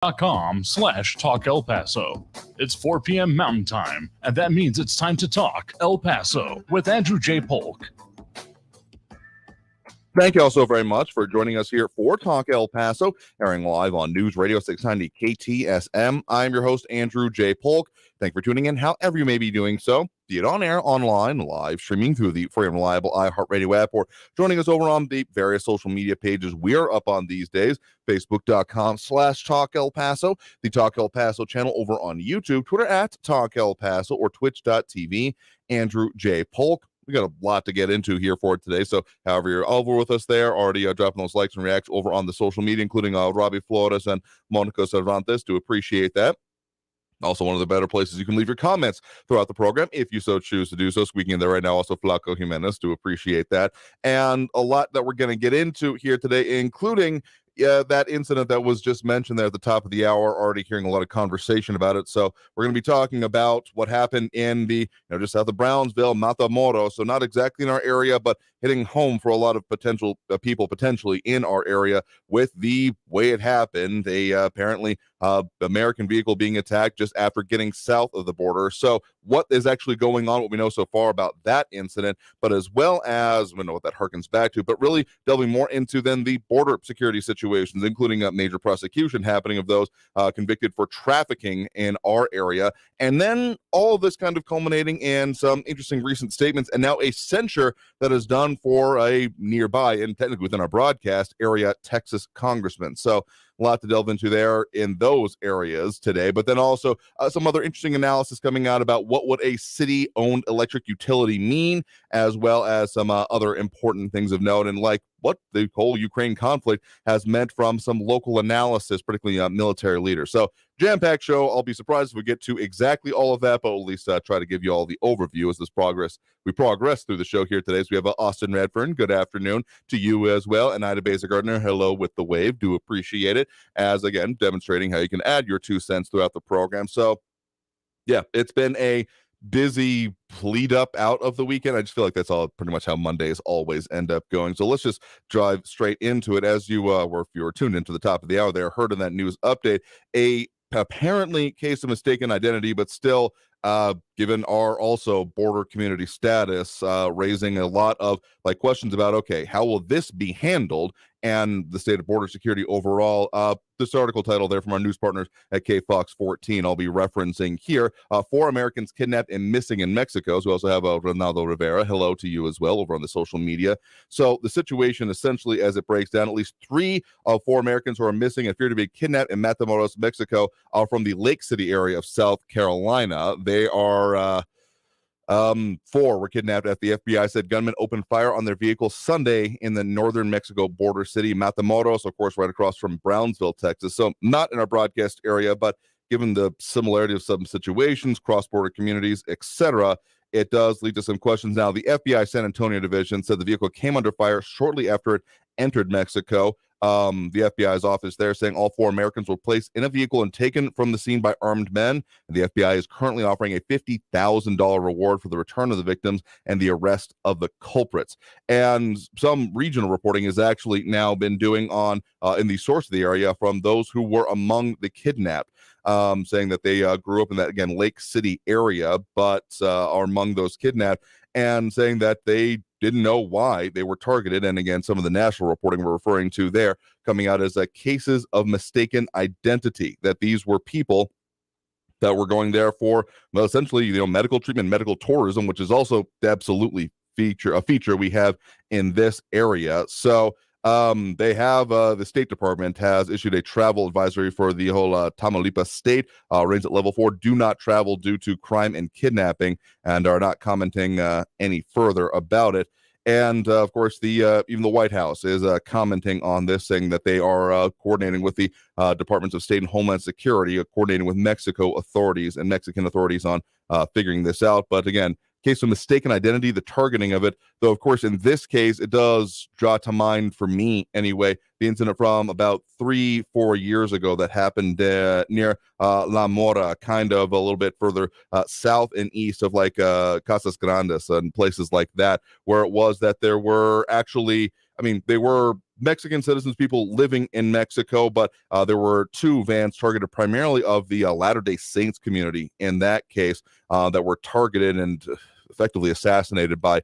Facebook.com/Talk El Paso. It's 4 p.m. Mountain Time, and that means it's time to talk El Paso with Andrew J. Polk. Thank you all so very much for joining us here for Talk El Paso, airing live on News Radio 690 KTSM. I'm your host, Andrew J. Polk. Thank you for tuning in, however you may be doing so, be it on air, online, live, streaming through the free and reliable iHeartRadio app, or joining us over on the various social media pages we're up on these days, Facebook.com/Talk El Paso, the Talk El Paso channel over on YouTube, Twitter at Talk El Paso, or Twitch.tv, Andrew J. Polk. We got a lot to get into here for today, so however you're over with us there, already dropping those likes and reacts over on the social media, including Robbie Flores and Monica Cervantes, do appreciate that. Also, one of the better places you can leave your comments throughout the program, if you so choose to do so. Squeaking in there right now, also Flaco Jimenez, do appreciate that. And a lot that we're going to get into here today, including that incident that was just mentioned there at the top of the hour, already hearing a lot of conversation about it. So we're going to be talking about what happened in the, just south of Brownsville, Matamoros. So not exactly in our area, but hitting home for a lot of potential people potentially in our area with the way it happened. Apparently American vehicle being attacked just after getting south of the border. So what is actually going on, what we know so far about that incident, but as well as, we know what that harkens back to, but really delving more into then the border security situations, including a major prosecution happening of those convicted for trafficking in our area. And then all of this kind of culminating in some interesting recent statements, and now a censure that is done for a nearby, and technically within our broadcast area, Texas congressman. So a lot to delve into there in those areas today, but then also some other interesting analysis coming out about what would a city-owned electric utility mean, as well as some other important things of note, and like what the whole Ukraine conflict has meant from some local analysis, particularly military leaders. So jam-packed show. I'll be surprised if we get to exactly all of that, but we'll at least try to give you all the overview as we progress through the show here today. So we have Austin Redfern. Good afternoon to you as well. And Ida Beza Gardner. Hello with the wave. Do appreciate it. As again, demonstrating how you can add your 2 cents throughout the program. So yeah, it's been a busy lead up out of the weekend. I just feel like that's all pretty much how Mondays always end up going. So let's just drive straight into it. As you were, if you were tuned into the top of the hour there, heard in that news update, a apparently case of mistaken identity, but still given our also border community status, raising a lot of questions about, okay, how will this be handled and the state of border security overall. This article title there from our news partners at KFOX 14 I'll be referencing here. 4 Americans kidnapped and missing in Mexico. So we also have Ronaldo Rivera. Hello to you as well over on the social media. So the situation essentially, as it breaks down, at least 3 of 4 Americans who are missing and feared to be kidnapped in Matamoros, Mexico, are from the Lake City area of South Carolina. They are 4 were kidnapped after the FBI said gunmen opened fire on their vehicle Sunday in the northern Mexico border city, Matamoros, of course, right across from Brownsville, Texas. So not in our broadcast area, but given the similarity of some situations, cross-border communities, etc., it does lead to some questions. Now, the FBI San Antonio division said the vehicle came under fire shortly after it entered Mexico. The FBI's office there saying all 4 Americans were placed in a vehicle and taken from the scene by armed men. And the FBI is currently offering a $50,000 reward for the return of the victims and the arrest of the culprits. And some regional reporting has actually now been doing on in the source of the area from those who were among the kidnapped, saying that they grew up in that, again, Lake City area, but are among those kidnapped, and saying that they didn't know why they were targeted. And again, some of the national reporting we're referring to there coming out as cases of mistaken identity, that these were people that were going there for, well, essentially, medical treatment, medical tourism, which is also absolutely a feature we have in this area. So they have the State Department has issued a travel advisory for the whole Tamaulipas state, raised at level 4, do not travel due to crime and kidnapping, and are not commenting any further about it. And of course, even the White House is commenting on this, saying that they are coordinating with the Departments of State and Homeland Security, coordinating with Mexican authorities on figuring this out. But again, case of mistaken identity, the targeting of it, though, of course, in this case, it does draw to mind, for me anyway, the incident from about 3-4 years ago that happened near La Mora, kind of a little bit further south and east of Casas Grandes and places like that, where it was that there were actually, they were Mexican citizens, people living in Mexico, but there were 2 vans targeted primarily of the Latter-day Saints community in that case that were targeted and effectively assassinated by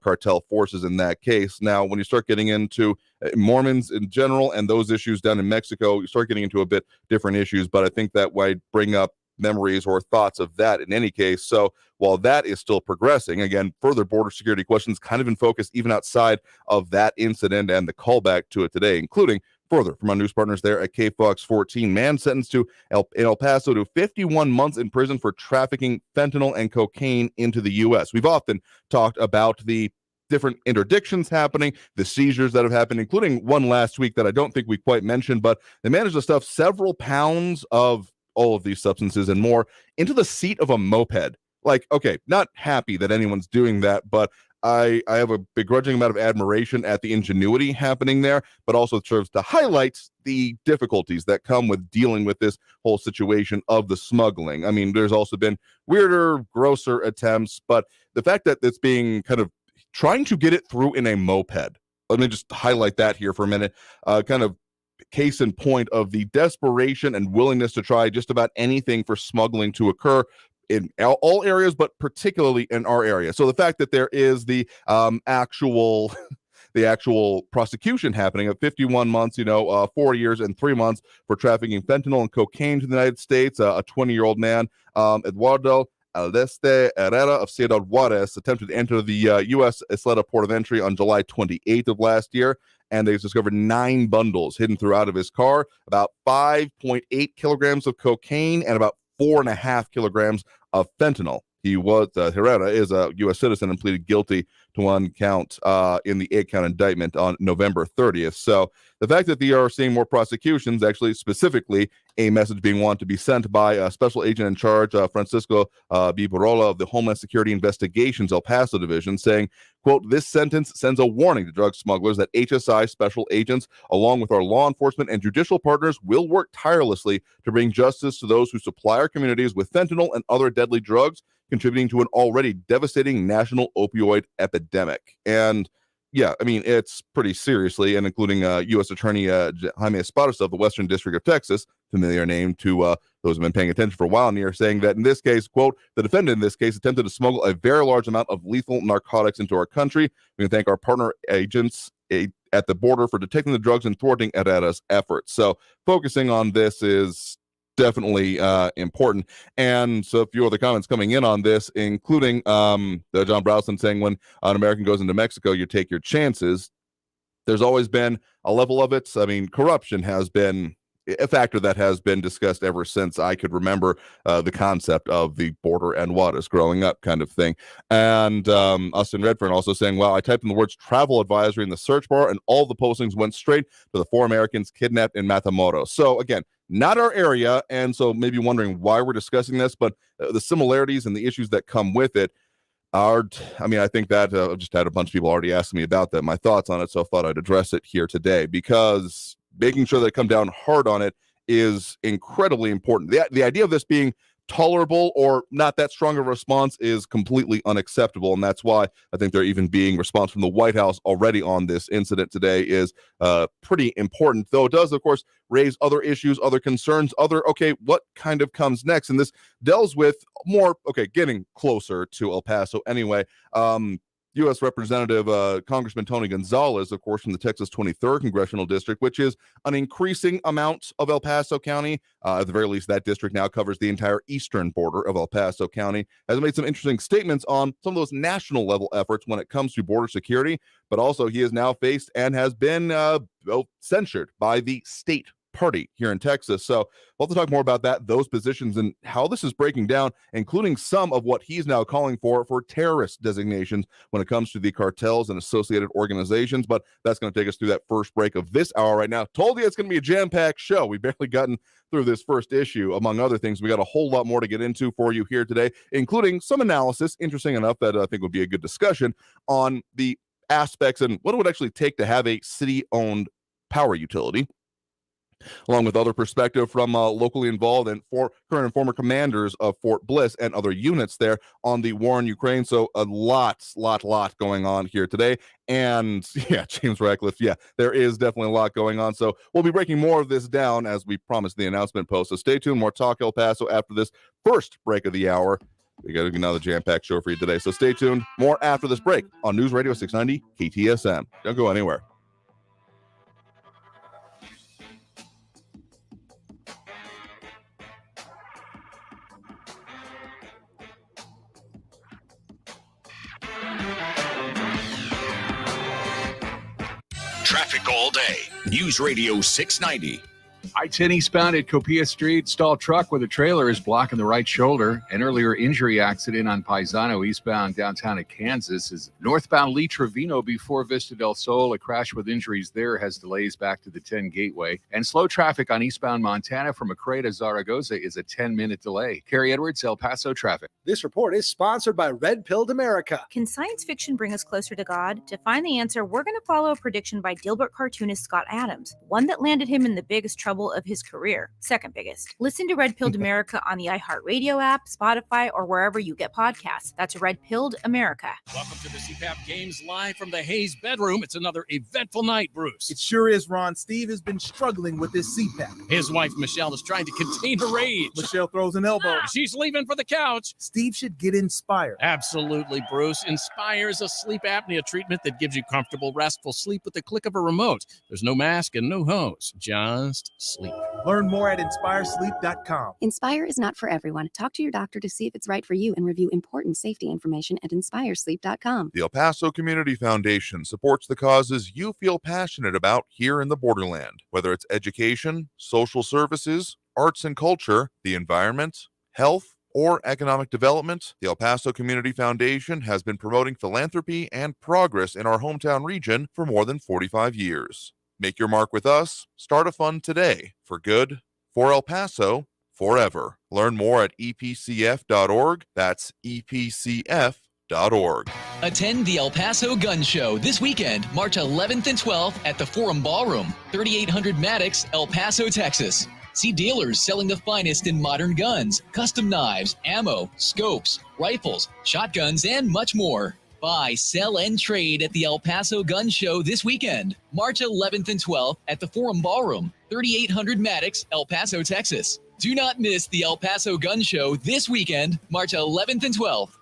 cartel forces in that case. Now, when you start getting into Mormons in general and those issues down in Mexico, you start getting into a bit different issues, but I think that might bring up memories or thoughts of that in any case. So while that is still progressing, again, further border security questions kind of in focus even outside of that incident and the callback to it today, including further from our news partners there at KFOX 14, man sentenced in El Paso to 51 months in prison for trafficking fentanyl and cocaine into the U.S. We've often talked about the different interdictions happening, the seizures that have happened, including one last week that I don't think we quite mentioned, but they managed to stuff several pounds of all of these substances and more into the seat of a moped. Like, okay, not happy that anyone's doing that, but I have a begrudging amount of admiration at the ingenuity happening there, but also serves to highlight the difficulties that come with dealing with this whole situation of the smuggling. I mean, there's also been weirder, grosser attempts, but the fact that it's being kind of trying to get it through in a moped, let me just highlight that here for a minute, kind of case in point of the desperation and willingness to try just about anything for smuggling to occur in all areas, but particularly in our area. So the fact that there is the actual prosecution happening of 51 months, 4 years and 3 months for trafficking fentanyl and cocaine to the United States, a 20-year-old man, Eduardo Aldeste Herrera of Ciudad Juarez, attempted to enter the U.S. Isleta port of entry on July 28th of last year, and they've discovered 9 bundles hidden throughout of his car, about 5.8 kilograms of cocaine and about 4.5 kilograms of fentanyl. Herrera is a U.S. citizen and pleaded guilty to 1 count in the 8-count indictment on November 30th. So the fact that they are seeing more prosecutions, actually specifically a message being wanted to be sent by a special agent in charge, Francisco Bibarola of the Homeland Security Investigations El Paso Division, saying, quote, "This sentence sends a warning to drug smugglers that HSI special agents, along with our law enforcement and judicial partners, will work tirelessly to bring justice to those who supply our communities with fentanyl and other deadly drugs, contributing to an already devastating national opioid epidemic." And yeah, I mean, it's pretty seriously, and including U.S. Attorney Jaime Esparza of the Western District of Texas, familiar name to those who've been paying attention for a while near, saying that in this case, quote, "The defendant in this case attempted to smuggle a very large amount of lethal narcotics into our country. We can thank our partner agents at the border for detecting the drugs and thwarting Herrera's efforts." So focusing on this is definitely important. And so a few other comments coming in on this, including John Browson saying, when an American goes into Mexico, you take your chances. There's always been a level of it. I mean, corruption has been a factor that has been discussed ever since I could remember the concept of the border and Juarez growing up kind of thing. And Austin Redfern also saying, "Well, I typed in the words travel advisory in the search bar and all the postings went straight to the 4 Americans kidnapped in Matamoros." So again, not our area, and so maybe wondering why we're discussing this, but the similarities and the issues that come with it are, I mean, I think that I've just had a bunch of people already asking me about that, my thoughts on it, so I thought I'd address it here today, because making sure that I come down hard on it is incredibly important. The idea of this being tolerable or not that strong of a response is completely unacceptable, and that's why I think there even being response from the White House already on this incident today is pretty important, though it does, of course, raise other issues, other concerns, okay, what kind of comes next? And this deals with more, getting closer to El Paso anyway. U.S. Representative Congressman Tony Gonzalez, of course, from the Texas 23rd Congressional District, which is an increasing amount of El Paso County. At the very least, that district now covers the entire eastern border of El Paso County, has made some interesting statements on some of those national level efforts when it comes to border security, but also he is now faced and has been censured by the state party here in Texas. So we'll have to talk more about that, those positions, and how this is breaking down, including some of what he's now calling for terrorist designations when it comes to the cartels and associated organizations. But that's going to take us through that first break of this hour right now. Told you it's going to be a jam-packed show. We've barely gotten through this first issue. Among other things, we got a whole lot more to get into for you here today, including some analysis, interesting enough, that I think would be a good discussion on the aspects and what it would actually take to have a city-owned power utility. along with other perspective from locally involved and current and former commanders of Fort Bliss and other units there on the war in Ukraine. So a lot going on here today. And yeah, James Ratcliffe, yeah, there is definitely a lot going on. So we'll be breaking more of this down as we promised in the announcement post. So stay tuned. More Talk El Paso after this first break of the hour. We got another jam-packed show for you today. So stay tuned. More after this break on News Radio 690 KTSM. Don't go anywhere. Traffic all day. News Radio 690. I-10 eastbound at Copia Street. Stalled truck with a trailer is blocking the right shoulder. An earlier injury accident on Paisano eastbound downtown at Kansas is northbound Lee Trevino before Vista del Sol. A crash with injuries there has delays back to the 10 gateway. And slow traffic on eastbound Montana from McRae to Zaragoza is a 10-minute delay. Carrie Edwards, El Paso traffic. This report is sponsored by Red Pilled America. Can science fiction bring us closer to God? To find the answer, we're going to follow a prediction by Dilbert cartoonist Scott Adams, one that landed him in the biggest trouble of his career. Second biggest. Listen to Red Pilled America on the iHeartRadio app, Spotify, or wherever you get podcasts. That's Red Pilled America. Welcome to the CPAP Games live from the Hayes bedroom. It's another eventful night, Bruce. It sure is, Ron. Steve has been struggling with his CPAP. His wife, Michelle, is trying to contain her rage. Michelle throws an elbow. She's leaving for the couch. Steve should get Inspire. Absolutely, Bruce. Inspire is a sleep apnea treatment that gives you comfortable, restful sleep with the click of a remote. There's no mask and no hose. Just sleep. Learn more at inspiresleep.com. Inspire is not for everyone. Talk to your doctor to see if it's right for you and review important safety information at inspiresleep.com. The El Paso Community Foundation supports the causes you feel passionate about here in the borderland, whether it's education, social services, arts and culture, the environment, health, or economic development. The El Paso Community Foundation has been promoting philanthropy and progress in our hometown region for more than 45 years. Make your mark with us. Start a fund today for good, for El Paso, forever. Learn more at epcf.org. That's epcf.org. Attend the El Paso Gun Show this weekend, March 11th and 12th at the Forum Ballroom, 3800 Maddox, El Paso, Texas. See dealers selling the finest in modern guns, custom knives, ammo, scopes, rifles, shotguns, and much more. Buy, sell, and trade at the El Paso Gun Show this weekend, March 11th and 12th at the Forum Ballroom, 3800 Maddox, El Paso, Texas. Do not miss the El Paso Gun Show this weekend, March 11th and 12th.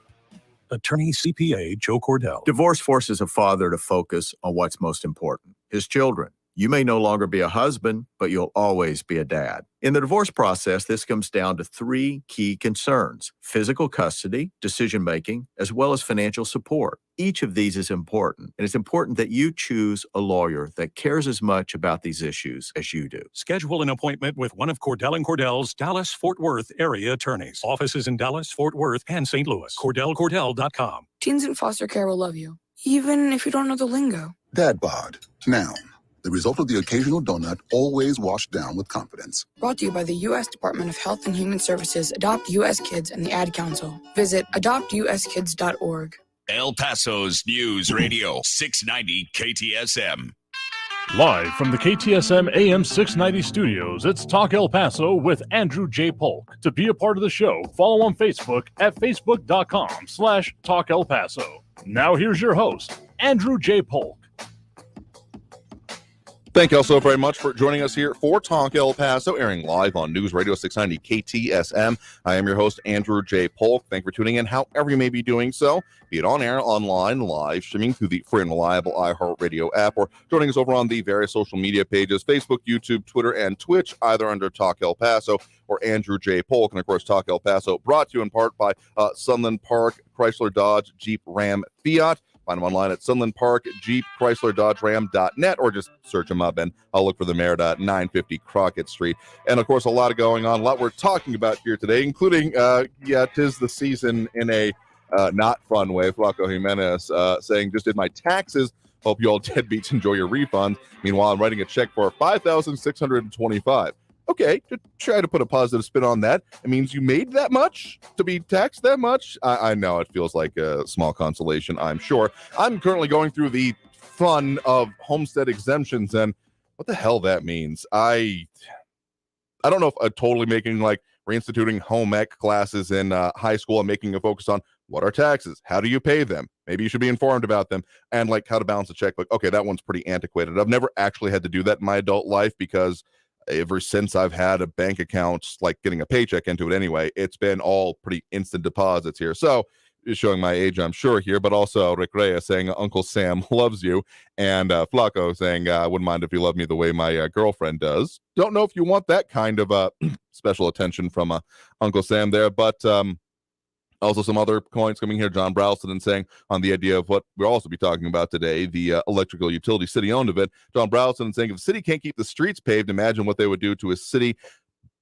Attorney CPA Joe Cordell. Divorce forces a father to focus on what's most important, his children. You may no longer be a husband, but you'll always be a dad. In the divorce process, this comes down to three key concerns: physical custody, decision-making, as well as financial support. Each of these is important, and it's important that you choose a lawyer that cares as much about these issues as you do. Schedule an appointment with one of Cordell & Cordell's Dallas-Fort Worth area attorneys. Offices in Dallas, Fort Worth, and St. Louis. CordellCordell.com. Teens in foster care will love you, even if you don't know the lingo. Dad bod, noun. The result of the occasional donut, always washed down with confidence. Brought to you by the U.S. Department of Health and Human Services, Adopt U.S. Kids, and the Ad Council. Visit adoptuskids.org. El Paso's News Radio 690 KTSM. Live from the KTSM AM 690 studios, it's Talk El Paso with Andrew J. Polk. To be a part of the show, follow on Facebook at facebook.com/Talk El Paso. Now here's your host, Andrew J. Polk. Thank you all so very much for joining us here for Talk El Paso, airing live on News Radio 690 KTSM. I am your host, Andrew J. Polk. Thank you for tuning in, however you may be doing so, be it on air, online, live, streaming through the free and reliable iHeartRadio app, or joining us over on the various social media pages, Facebook, YouTube, Twitter, and Twitch, either under Talk El Paso or Andrew J. Polk. And of course, Talk El Paso brought to you in part by Sunland Park, Chrysler, Dodge, Jeep, Ram, Fiat. Find them online at Sunland Park, Jeep, Chrysler, Dodge, Ram.net, or just search them up and I'll look for them there at 950 Crockett Street. And of course, a lot going on, a lot we're talking about here today, including, tis the season in a not fun way. Flaco Jimenez saying, just did my taxes. Hope you all deadbeats enjoy your refund. Meanwhile, I'm writing a check for $5,625. Okay, to try to put a positive spin on that, it means you made that much to be taxed that much. I know it feels like a small consolation, I'm sure. I'm currently going through the fun of homestead exemptions, and what the hell that means. I don't know if totally making like reinstituting home ec classes in high school and making a focus on what are taxes, how do you pay them, maybe you should be informed about them, and like how to balance a checkbook. Okay, that one's pretty antiquated. I've never actually had to do that in my adult life because ever since I've had a bank account, like getting a paycheck into it anyway, it's been all pretty instant deposits here. So showing my age, I'm sure here, but also Rick Reyes saying Uncle Sam loves you, and Flaco saying I wouldn't mind if you love me the way my girlfriend does. Don't know if you want that kind of special attention from Uncle Sam there, but also some other points coming here. John Browston saying on the idea of what we'll also be talking about today, the electrical utility city owned of it. John Browston saying if the city can't keep the streets paved, imagine what they would do to a city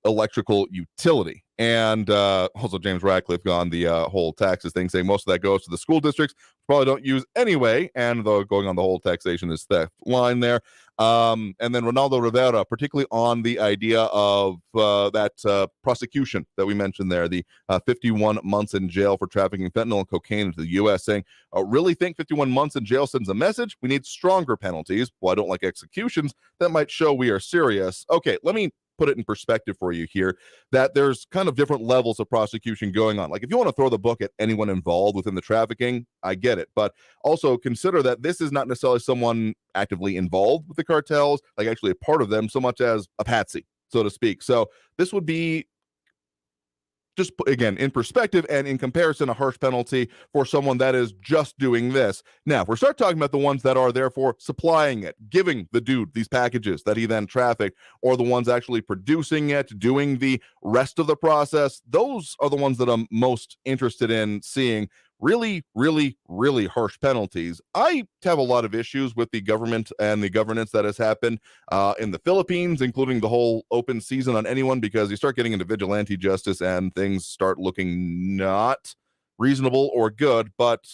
electrical utility. And also James Ratcliffe on the whole taxes thing, saying most of that goes to the school districts, probably don't use anyway, and though going on the whole taxation is theft line there. And then Ronaldo Rivera, particularly on the idea of that prosecution that we mentioned there, the 51 months in jail for trafficking fentanyl and cocaine into the U.S., saying, really think 51 months in jail sends a message? We need stronger penalties. Well, I don't like executions. That might show we are serious. Okay, let me put it in perspective for you here, that there's kind of different levels of prosecution going on. Like if you want to throw the book at anyone involved within the trafficking, I get it. But also consider that this is not necessarily someone actively involved with the cartels, like actually a part of them, so much as a patsy, so to speak. So this would be, just again, in perspective and in comparison, a harsh penalty for someone that is just doing this. Now, if we start talking about the ones that are therefore supplying it, giving the dude these packages that he then trafficked, or the ones actually producing it, doing the rest of the process, those are the ones that I'm most interested in seeing really, really, really harsh penalties. I have a lot of issues with the government and the governance that has happened in the Philippines, including the whole open season on anyone, because you start getting into vigilante justice and things start looking not reasonable or good, but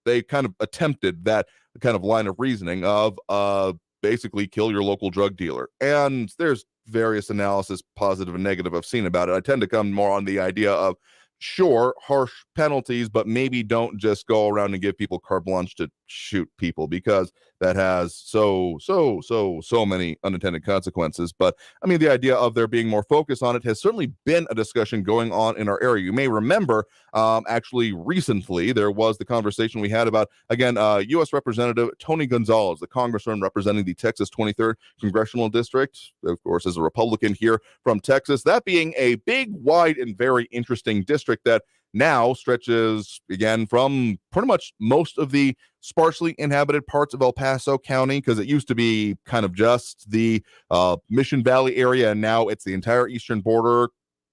they kind of attempted that kind of line of reasoning of basically kill your local drug dealer. And there's various analysis, positive and negative, I've seen about it. I tend to come more on the idea of, sure, harsh penalties, but maybe don't just go around and give people carte blanche to shoot people, because that has so many unintended consequences. But I mean, the idea of there being more focus on it has certainly been a discussion going on in our area. You may remember, actually recently, there was the conversation we had about, again, U.S. Representative Tony Gonzalez, the congressman representing the Texas 23rd Congressional District, of course, is a Republican here from Texas, that being a big, wide, and very interesting district that now stretches, again, from pretty much most of the sparsely inhabited parts of El Paso County, because it used to be kind of just the Mission Valley area, and now it's the entire eastern border,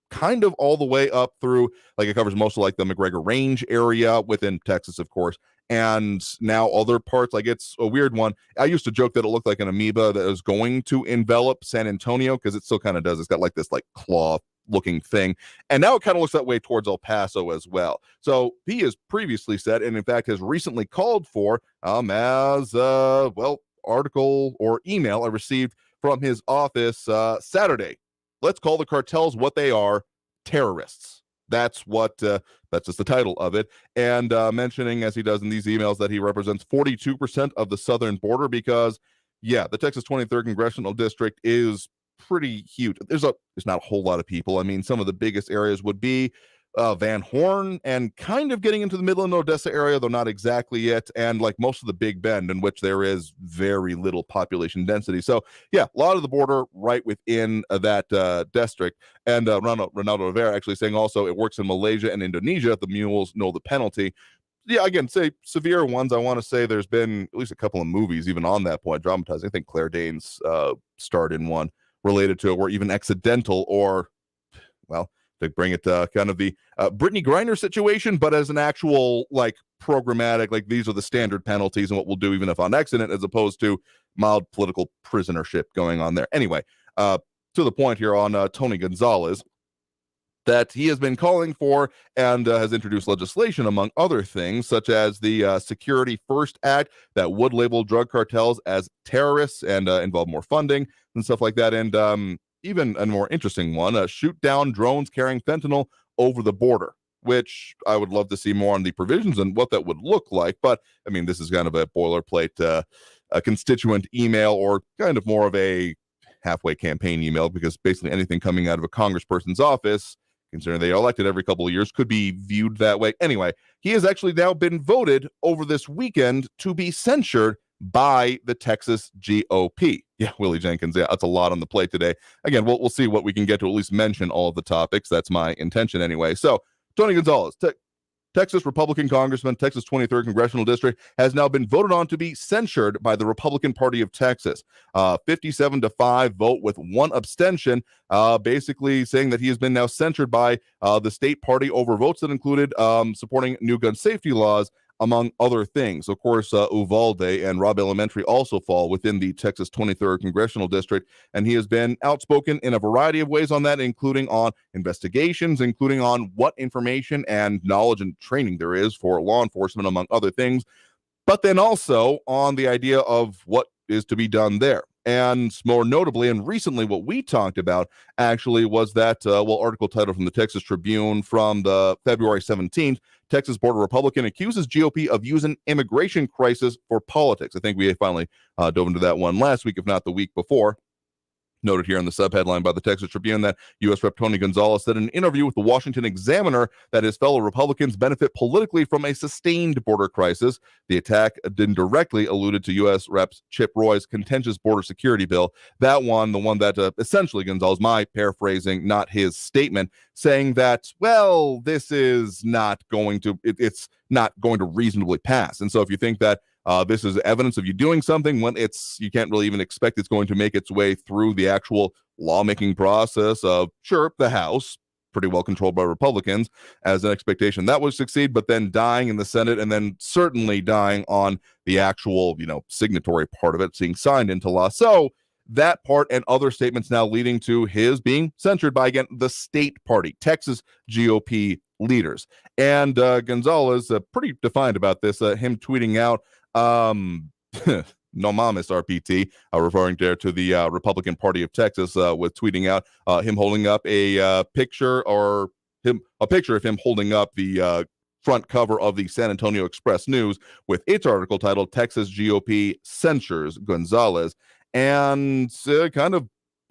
kind of all the way up through, like it covers most of like the McGregor Range area within Texas, of course, and now other parts. Like it's a weird one. I used to joke that it looked like an amoeba that was going to envelop San Antonio, because it still kind of does. It's got like this like claw looking thing, and now it kind of looks that way towards El Paso as well. So he has previously said, and in fact has recently called for, as article or email I received from his office Saturday, let's call the cartels what they are: terrorists. That's what that's just the title of it. And mentioning, as he does in these emails, that he represents 42% of the southern border, because the Texas 23rd Congressional District is pretty huge. There's not a whole lot of people. I mean, some of the biggest areas would be Van Horn, and kind of getting into the Midland, Odessa area, though not exactly yet, and like most of the Big Bend, in which there is very little population density. So a lot of the border right within that district. And Ronaldo Rivera actually saying also it works in Malaysia and Indonesia. The mules know the penalty. Again, say severe ones. I want to say there's been at least a couple of movies even on that point, dramatizing. I think Claire Danes starred in one related to it, where even accidental, or, well, to bring it to kind of the Brittany Griner situation, but as an actual like programmatic, like these are the standard penalties and what we'll do even if on accident, as opposed to mild political prisonership going on there. Anyway, to the point here on Tony Gonzalez, that he has been calling for and has introduced legislation, among other things, such as the Security First Act that would label drug cartels as terrorists and involve more funding and stuff like that. And even a more interesting one, shoot down drones carrying fentanyl over the border, which I would love to see more on the provisions and what that would look like. But I mean, this is kind of a boilerplate a constituent email, or kind of more of a halfway campaign email, because basically anything coming out of a congressperson's office, considering they are elected every couple of years, could be viewed that way. Anyway, he has actually now been voted over this weekend to be censured by the Texas GOP. Yeah, Willie Jenkins, yeah, that's a lot on the plate today. Again, we'll see what we can get to at least mention all of the topics. That's my intention anyway. So, Tony Gonzalez, Texas Republican Congressman, Texas 23rd Congressional District, has now been voted on to be censured by the Republican Party of Texas. 57-5 vote with one abstention, basically saying that he has been now censured by the state party over votes that included supporting new gun safety laws, among other things. Of course, Uvalde and Robb Elementary also fall within the Texas 23rd Congressional District, and he has been outspoken in a variety of ways on that, including on investigations, including on what information and knowledge and training there is for law enforcement, among other things, but then also on the idea of what is to be done there. And more notably, and recently, what we talked about actually was that, article title from the Texas Tribune from the February 17th, Texas border Republican accuses GOP of using immigration crisis for politics. I think we finally dove into that one last week, if not the week before. Noted here in the subheadline by the Texas Tribune that U.S. Rep. Tony Gonzalez said in an interview with the Washington Examiner that his fellow Republicans benefit politically from a sustained border crisis. The attack indirectly alluded to U.S. Rep. Chip Roy's contentious border security bill. That one, the one that essentially Gonzalez, my paraphrasing, not his statement, saying that, well, this is not going to, it's not going to reasonably pass. And so if you think that this is evidence of you doing something when you can't really even expect it's going to make its way through the actual lawmaking process of, sure, the House, pretty well controlled by Republicans, as an expectation that would succeed, but then dying in the Senate, and then certainly dying on the actual, signatory part of it, being signed into law. So that part and other statements now leading to his being censured by, again, the state party, Texas GOP leaders. And Gonzalez, pretty defiant about this, him tweeting out, no mames, RPT, referring there to the Republican Party of Texas, with tweeting out him holding up a picture of him holding up the front cover of the San Antonio Express News with its article titled "Texas GOP Censures Gonzalez," and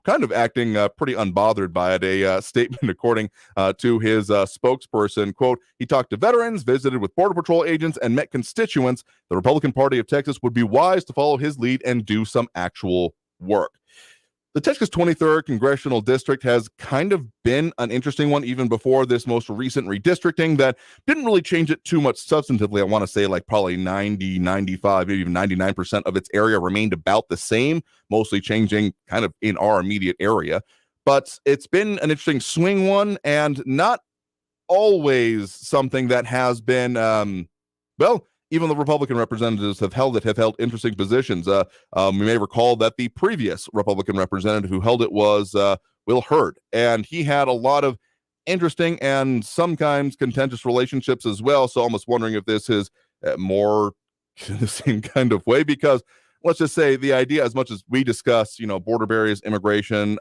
kind of acting pretty unbothered by it. A statement according to his spokesperson, quote, he talked to veterans, visited with Border Patrol agents, and met constituents. The Republican Party of Texas would be wise to follow his lead and do some actual work. The Texas 23rd Congressional District has kind of been an interesting one even before this most recent redistricting that didn't really change it too much substantively. I want to say like probably 90, 95, maybe even 99% of its area remained about the same, mostly changing kind of in our immediate area. But it's been an interesting swing one, and not always something that has been, even the Republican representatives have held interesting positions. We may recall that the previous Republican representative who held it was Will Hurd, and he had a lot of interesting and sometimes contentious relationships as well. So almost wondering if this is more the same kind of way, because let's just say the idea, as much as we discuss, border barriers, immigration,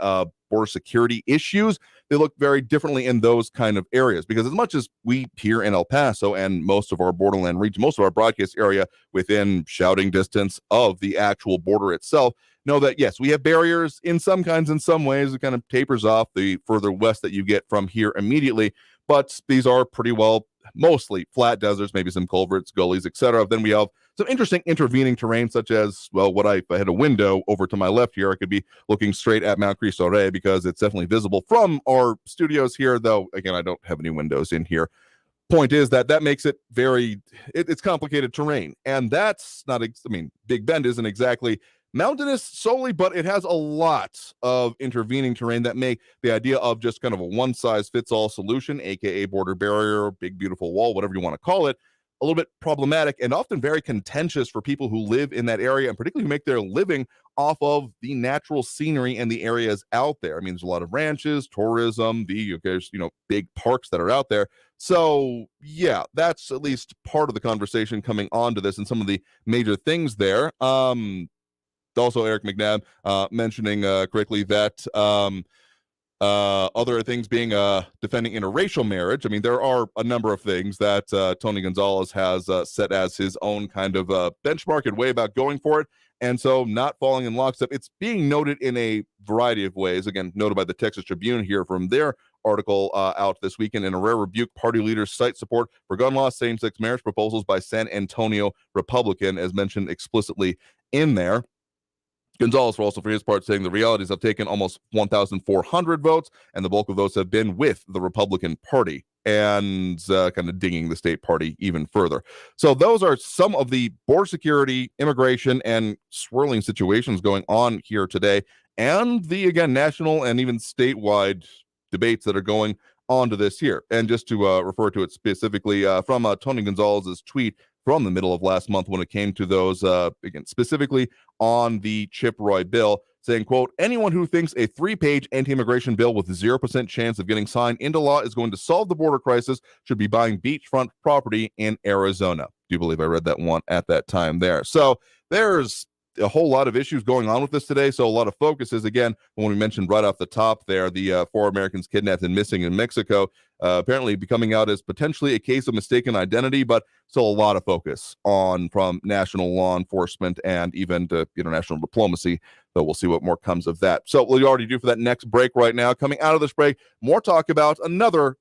border security issues, they look very differently in those kind of areas. Because as much as we here in El Paso and most of our borderland region, most of our broadcast area within shouting distance of the actual border itself, know that, yes, we have barriers in some ways. It kind of tapers off the further west that you get from here immediately. But these are pretty well mostly flat deserts, maybe some culverts, gullies, etc. Then we have some interesting intervening terrain, such as, if I had a window over to my left here, I could be looking straight at Mount Cristo Rey, because it's definitely visible from our studios here, though, again, I don't have any windows in here. Point is that makes it it's complicated terrain. And that's not, Big Bend isn't exactly mountainous solely, but it has a lot of intervening terrain that make the idea of just kind of a one-size-fits-all solution, aka border barrier, big beautiful wall, whatever you want to call it, a little bit problematic and often very contentious for people who live in that area, and particularly who make their living off of the natural scenery and the areas out there. There's a lot of ranches, tourism, there's big parks that are out there. So yeah, that's at least part of the conversation coming onto this and some of the major things there. Also, Eric McNabb mentioning correctly that other things being defending interracial marriage. There are a number of things that Tony Gonzalez has set as his own kind of benchmark and way about going for it. And so not falling in lockstep, it's being noted in a variety of ways. Again, noted by the Texas Tribune here from their article out this weekend. In a rare rebuke, party leaders cite support for gun law, same-sex marriage proposals by San Antonio Republican, as mentioned explicitly in there. Gonzalez, for also for his part, saying the realities have taken almost 1,400 votes, and the bulk of those have been with the Republican Party, and kind of dinging the state party even further. So those are some of the border security, immigration, and swirling situations going on here today, and the, again, national and even statewide debates that are going on to this here. And just to refer to it specifically from Tony Gonzalez's tweet from the middle of last month when it came to those, again, specifically on the Chip Roy bill, saying, quote, anyone who thinks a 3-page anti-immigration bill with 0% chance of getting signed into law is going to solve the border crisis should be buying beachfront property in Arizona. I do believe I read that one at that time there. So there's a whole lot of issues going on with this today. So a lot of focus is, again, when we mentioned right off the top there, the 4 Americans kidnapped and missing in Mexico, apparently becoming out as potentially a case of mistaken identity, but still a lot of focus on from national law enforcement and even to international diplomacy. So we'll see what more comes of that. So what we already do for that next break right now, coming out of this break, more talk about another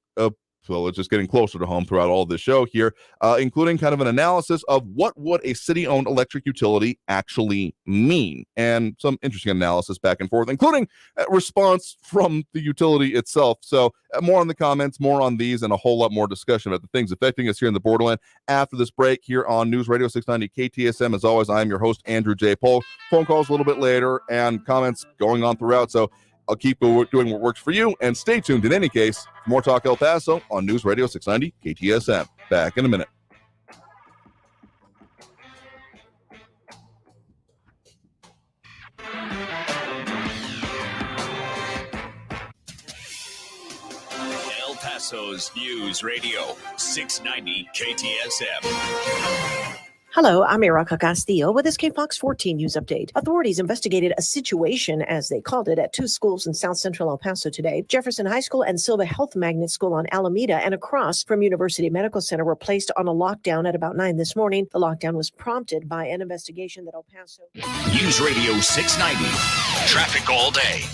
so it's just getting closer to home throughout all this show here, including kind of an analysis of what would a city-owned electric utility actually mean, and some interesting analysis back and forth, including a response from the utility itself. So more on the comments, more on these, and a whole lot more discussion about the things affecting us here in the borderland after this break here on News Radio 690 KTSM. As always, I'm your host, Andrew J. Polk. Phone calls a little bit later and comments going on throughout. So I'll keep doing what works for you, and stay tuned in any case for more Talk El Paso on News Radio 690 KTSM. Back in a minute. El Paso's News Radio 690 KTSM. Hello, I'm Erica Castillo with this KFOX 14 News Update. Authorities investigated a situation, as they called it, at 2 schools in South Central El Paso today. Jefferson High School and Silva Health Magnet School on Alameda and across from University Medical Center were placed on a lockdown at about 9 this morning. The lockdown was prompted by an investigation that El Paso... News Radio 690. Traffic all day.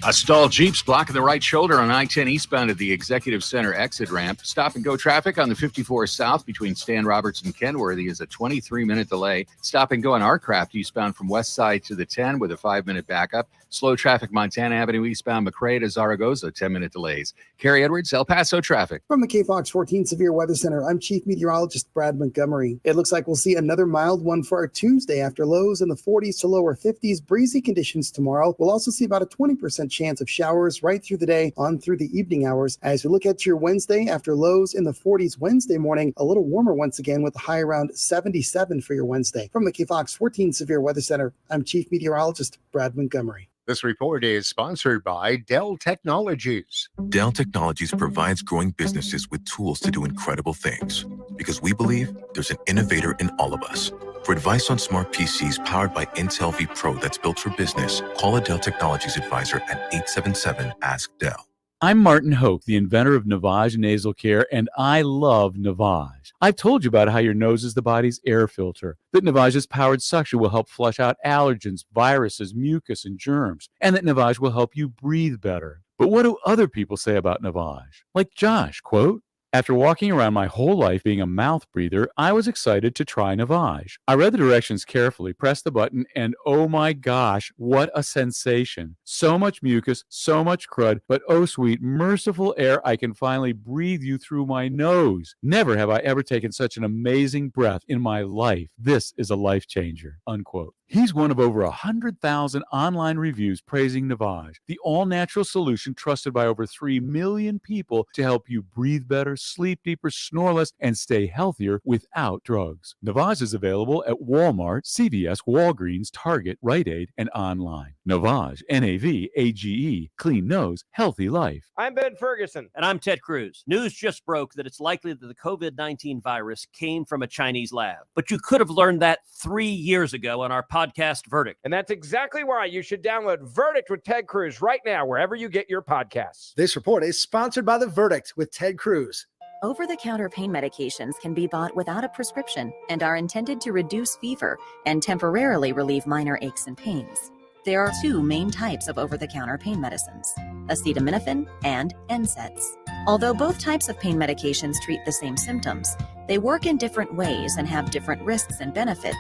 A stalled Jeep's blocking the right shoulder on I-10 eastbound at the Executive Center exit ramp. Stop and go traffic on the 54 south between Stan Roberts and Kenworthy is a 23-minute delay. Stop and go on Artcraft eastbound from West Side to the 10 with a 5-minute backup. Slow traffic Montana Avenue eastbound McRae to Zaragoza, 10-minute delays. Kerry Edwards, El Paso traffic. From the KFOX 14 Severe Weather Center, I'm Chief Meteorologist Brad Montgomery. It looks like we'll see another mild one for our Tuesday after lows in the 40s to lower 50s. Breezy conditions tomorrow. We'll also see about a 20% chance of showers right through the day on through the evening hours. As we look at your Wednesday, after lows in the 40s Wednesday morning, a little warmer once again with a high around 77 for your Wednesday. From the KFOX 14 Severe Weather Center, I'm Chief Meteorologist Brad Montgomery. This report is sponsored by Dell Technologies. Dell Technologies provides growing businesses with tools to do incredible things because we believe there's an innovator in all of us. For advice on smart PCs powered by Intel V Pro that's built for business, call a Dell Technologies advisor at 877-ASK-DELL. I'm Martin Hoke, the inventor of Navage Nasal Care, and I love Navage. I've told you about how your nose is the body's air filter, that Navage's powered suction will help flush out allergens, viruses, mucus, and germs, and that Navage will help you breathe better. But what do other people say about Navage? Like Josh, quote, after walking around my whole life being a mouth breather, I was excited to try Navage. I read the directions carefully, pressed the button, and oh my gosh, what a sensation. So much mucus, so much crud, but oh sweet, merciful air I can finally breathe you through my nose. Never have I ever taken such an amazing breath in my life. This is a life changer, unquote. He's one of over 100,000 online reviews praising Navage, the all-natural solution trusted by over 3 million people to help you breathe better, sleep deeper, snore less, and stay healthier without drugs. Navage is available at Walmart, CVS, Walgreens, Target, Rite Aid, and online. Navage, N-A-V-A-G-E, clean nose, healthy life. I'm Ben Ferguson. And I'm Ted Cruz. News just broke that it's likely that the COVID-19 virus came from a Chinese lab. But you could have learned that 3 years ago on our podcast Verdict. And that's exactly why you should download Verdict with Ted Cruz right now, wherever you get your podcasts. This report is sponsored by The Verdict with Ted Cruz. Over-the-counter pain medications can be bought without a prescription and are intended to reduce fever and temporarily relieve minor aches and pains. There are two main types of over-the-counter pain medicines, acetaminophen and NSAIDs. Although both types of pain medications treat the same symptoms, they work in different ways and have different risks and benefits.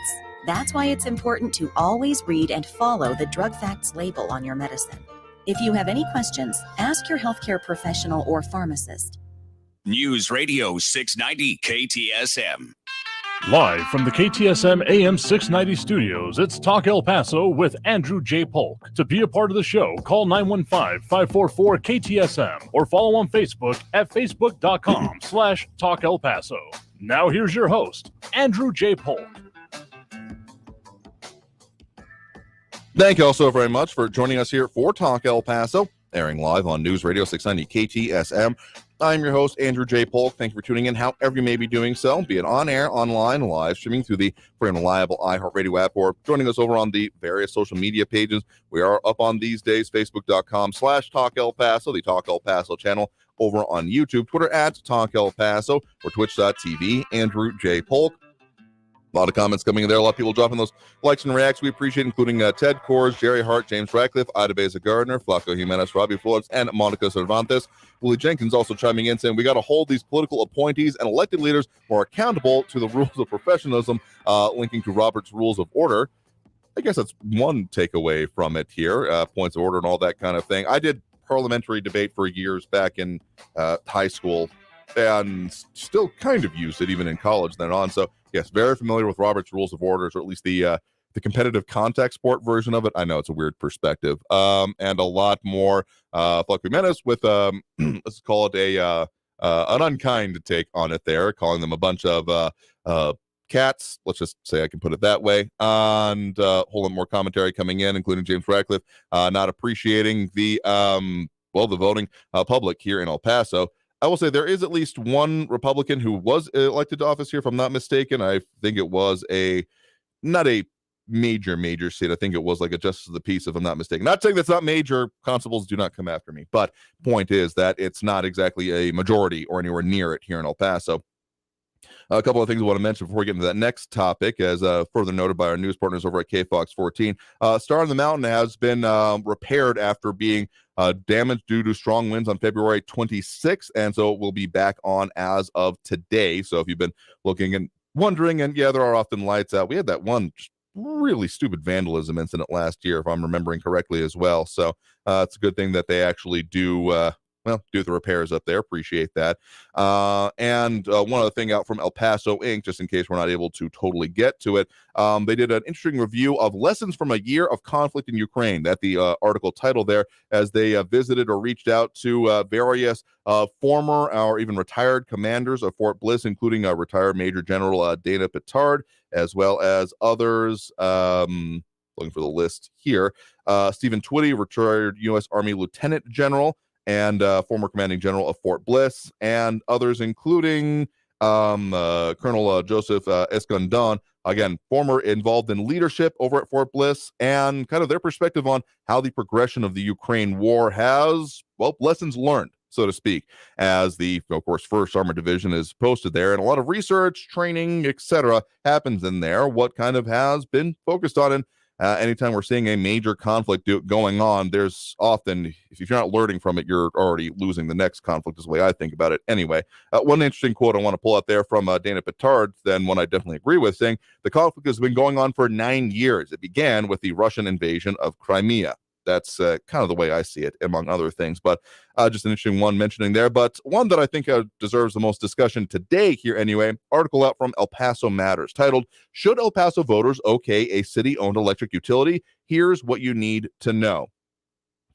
That's why it's important to always read and follow the drug facts label on your medicine. If you have any questions, ask your healthcare professional or pharmacist. News Radio 690 KTSM. Live from the KTSM AM 690 studios, it's Talk El Paso with Andrew J. Polk. To be a part of the show, call 915-544-KTSM or follow on Facebook at facebook.com/Talk El Paso. Now here's your host, Andrew J. Polk. Thank you all so very much for joining us here for Talk El Paso, airing live on News Radio 690 KTSM. I'm your host, Andrew J. Polk. Thank you for tuning in, however you may be doing so, be it on air, online, live streaming through the free and reliable iHeartRadio app, or joining us over on the various social media pages. We are up on these days, facebook.com/Talk El Paso, the Talk El Paso channel over on YouTube, Twitter at Talk El Paso, or twitch.tv, Andrew J. Polk. A lot of comments coming in there. A lot of people dropping those likes and reacts. We appreciate, including Ted Kors, Jerry Hart, James Radcliffe, Ida Beza Gardner, Flaco Jimenez, Robbie Flores, and Monica Cervantes. Willie Jenkins also chiming in, saying we got to hold these political appointees and elected leaders more accountable to the rules of professionalism, linking to Robert's Rules of Order. I guess that's one takeaway from it here, points of order and all that kind of thing. I did parliamentary debate for years back in high school, and still kind of used it even in college then on. So yes, very familiar with Robert's Rules of Orders, or at least the competitive contact sport version of it. I know it's a weird perspective, and a lot more Flaco Jimenez with let's call it an unkind take on it there, calling them a bunch of cats. Let's just say I can put it that way. And a whole lot more commentary coming in, including James Radcliffe not appreciating the voting public here in El Paso. I will say there is at least one Republican who was elected to office here, if I'm not mistaken. I think it was not a major seat. I think it was like a justice of the peace, if I'm not mistaken. Not saying that's not major. Constables, do not come after me. But point is that it's not exactly a majority or anywhere near it here in El Paso. A couple of things I want to mention before we get into that next topic, as further noted by our news partners over at KFOX 14. Star on the Mountain has been repaired after being damaged due to strong winds on February 26th, and so it will be back on as of today. So if you've been looking and wondering, and yeah, there are often lights out. We had that one really stupid vandalism incident last year, if I'm remembering correctly as well. So it's a good thing that they actually do the repairs up there. Appreciate that. And one other thing out from El Paso Inc., just in case we're not able to totally get to it, they did an interesting review of lessons from a year of conflict in Ukraine. That the article title there, as they visited or reached out to various former or even retired commanders of Fort Bliss, including retired Major General Dana Petard, as well as others. Looking for the list here. Stephen Twitty, retired U.S. Army Lieutenant General, and former commanding general of Fort Bliss, and others, including Colonel Joseph Escondon, again, former involved in leadership over at Fort Bliss, and kind of their perspective on how the progression of the Ukraine war has, lessons learned, so to speak, as the, of course, 1st Armored Division is posted there, and a lot of research, training, etc. happens in there, what kind of has been focused on. And anytime we're seeing a major conflict going on, there's often, if you're not learning from it, you're already losing the next conflict, is the way I think about it. Anyway, one interesting quote I want to pull out there from Dana Petard, then one I definitely agree with, saying the conflict has been going on for 9 years. It began with the Russian invasion of Crimea. That's kind of the way I see it, among other things. But just an interesting one mentioning there. But one that I think deserves the most discussion today here anyway, article out from El Paso Matters, titled, Should El Paso Voters Okay a City-Owned Electric Utility? Here's What You Need to Know.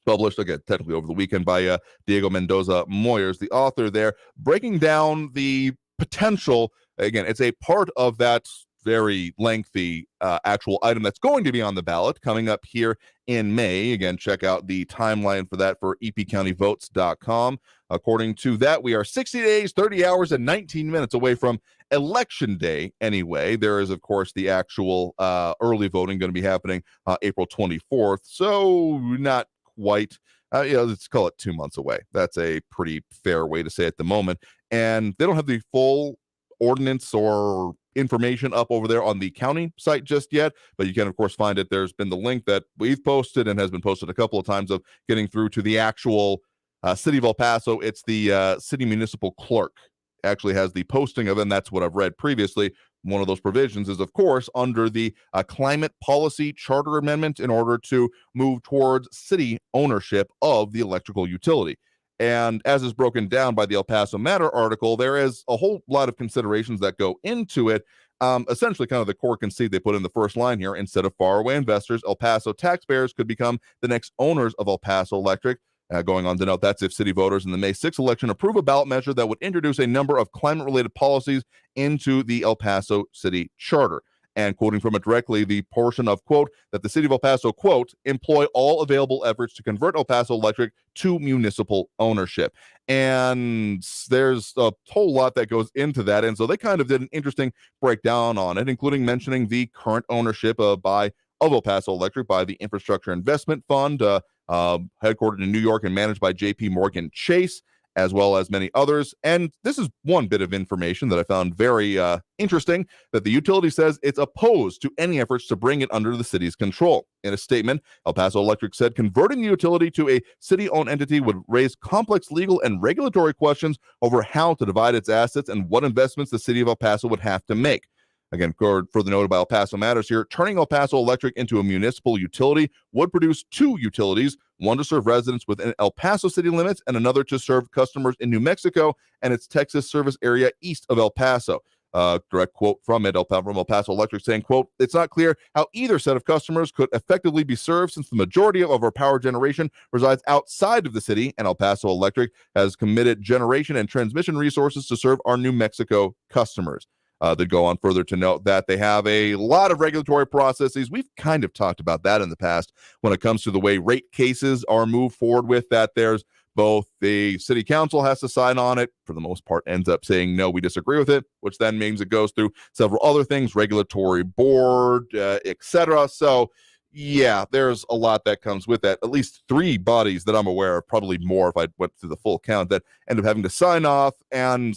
Published, again, technically over the weekend by Diego Mendoza Moyers, the author there, breaking down the potential. Again, it's a part of that very lengthy actual item that's going to be on the ballot coming up here in May. Again, check out the timeline for that for epcountyvotes.com. According to that, we are 60 days, 30 hours, and 19 minutes away from Election Day anyway. There is, of course, the actual early voting going to be happening April 24th, so not quite let's call it 2 months away. That's a pretty fair way to say it at the moment. And they don't have the full ordinance or information up over there on the county site just yet, but you can of course find it. There's been the link that we've posted and has been posted a couple of times of getting through to the actual city of El Paso. It's the city municipal clerk actually has the posting of it, and that's what I've read previously. One of those provisions is, of course, under the climate policy charter amendment in order to move towards city ownership of the electrical utility. And as is broken down by the El Paso Matter article, there is a whole lot of considerations that go into it. Essentially, kind of the core conceit they put in the first line here: instead of faraway investors, El Paso taxpayers could become the next owners of El Paso Electric. Going on to note, that's if city voters in the May 6th election approve a ballot measure that would introduce a number of climate-related policies into the El Paso City Charter. And quoting from it directly, the portion of, quote, that the city of El Paso, quote, employ all available efforts to convert El Paso Electric to municipal ownership. And there's a whole lot that goes into that. And so they kind of did an interesting breakdown on it, including mentioning the current ownership of El Paso Electric by the Infrastructure Investment Fund, headquartered in New York and managed by J.P. Morgan Chase, as well as many others. And this is one bit of information that I found very interesting, that the utility says it's opposed to any efforts to bring it under the city's control. In a statement, El Paso Electric said converting the utility to a city-owned entity would raise complex legal and regulatory questions over how to divide its assets and what investments the city of El Paso would have to make. Again, further noted by El Paso Matters here, turning El Paso Electric into a municipal utility would produce two utilities, one to serve residents within El Paso city limits and another to serve customers in New Mexico and its Texas service area east of El Paso. Direct quote from El Paso Electric saying, quote, it's not clear how either set of customers could effectively be served since the majority of our power generation resides outside of the city, and El Paso Electric has committed generation and transmission resources to serve our New Mexico customers. They go on further to note that they have a lot of regulatory processes. We've kind of talked about that in the past when it comes to the way rate cases are moved forward with, that there's both the city council has to sign on it, for the most part ends up saying, no, we disagree with it, which then means it goes through several other things, regulatory board, etc. So yeah, there's a lot that comes with that. At least three bodies that I'm aware of, probably more if I went through the full count, that end up having to sign off. And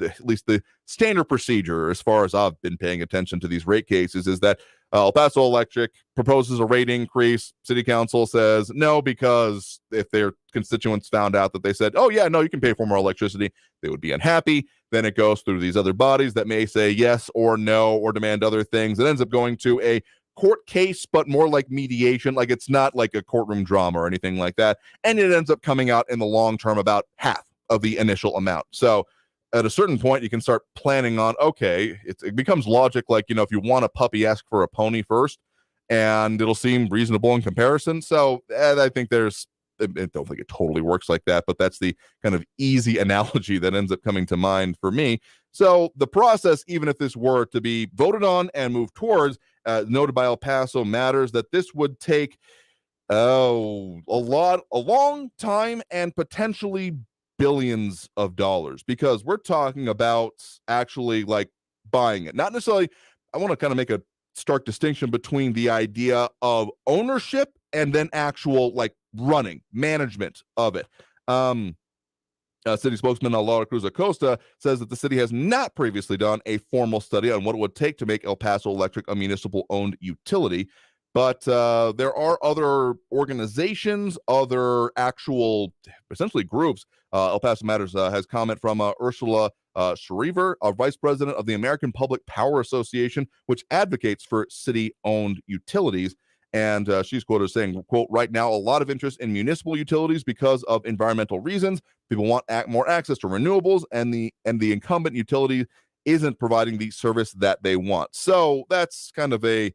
at least the standard procedure, as far as I've been paying attention to these rate cases, is that El Paso Electric proposes a rate increase. City council says no, because if their constituents found out that they said, oh yeah, no, you can pay for more electricity, they would be unhappy. Then it goes through these other bodies that may say yes or no or demand other things. It ends up going to a court case, but more like mediation. Like, it's not like a courtroom drama or anything like that. And it ends up coming out in the long term about half of the initial amount. So at a certain point, you can start planning on, okay, it becomes logic. Like, if you want a puppy, ask for a pony first, and it'll seem reasonable in comparison. So I think I don't think it totally works like that, but that's the kind of easy analogy that ends up coming to mind for me. So the process, even if this were to be voted on and moved towards, noted by El Paso Matters, that this would take a long time and potentially billions of dollars, because we're talking about actually like buying it. Not necessarily, I want to kind of make a stark distinction between the idea of ownership and then actual like running management of it. City spokesman Laura Cruz Acosta says that the city has not previously done a formal study on what it would take to make El Paso Electric a municipal owned utility. But there are other organizations, other actual, essentially groups. El Paso Matters has comment from Ursula Shriver, vice president of the American Public Power Association, which advocates for city-owned utilities. And she's quoted as saying, quote, right now, a lot of interest in municipal utilities because of environmental reasons. People want more access to renewables, and the incumbent utility isn't providing the service that they want. So that's kind of a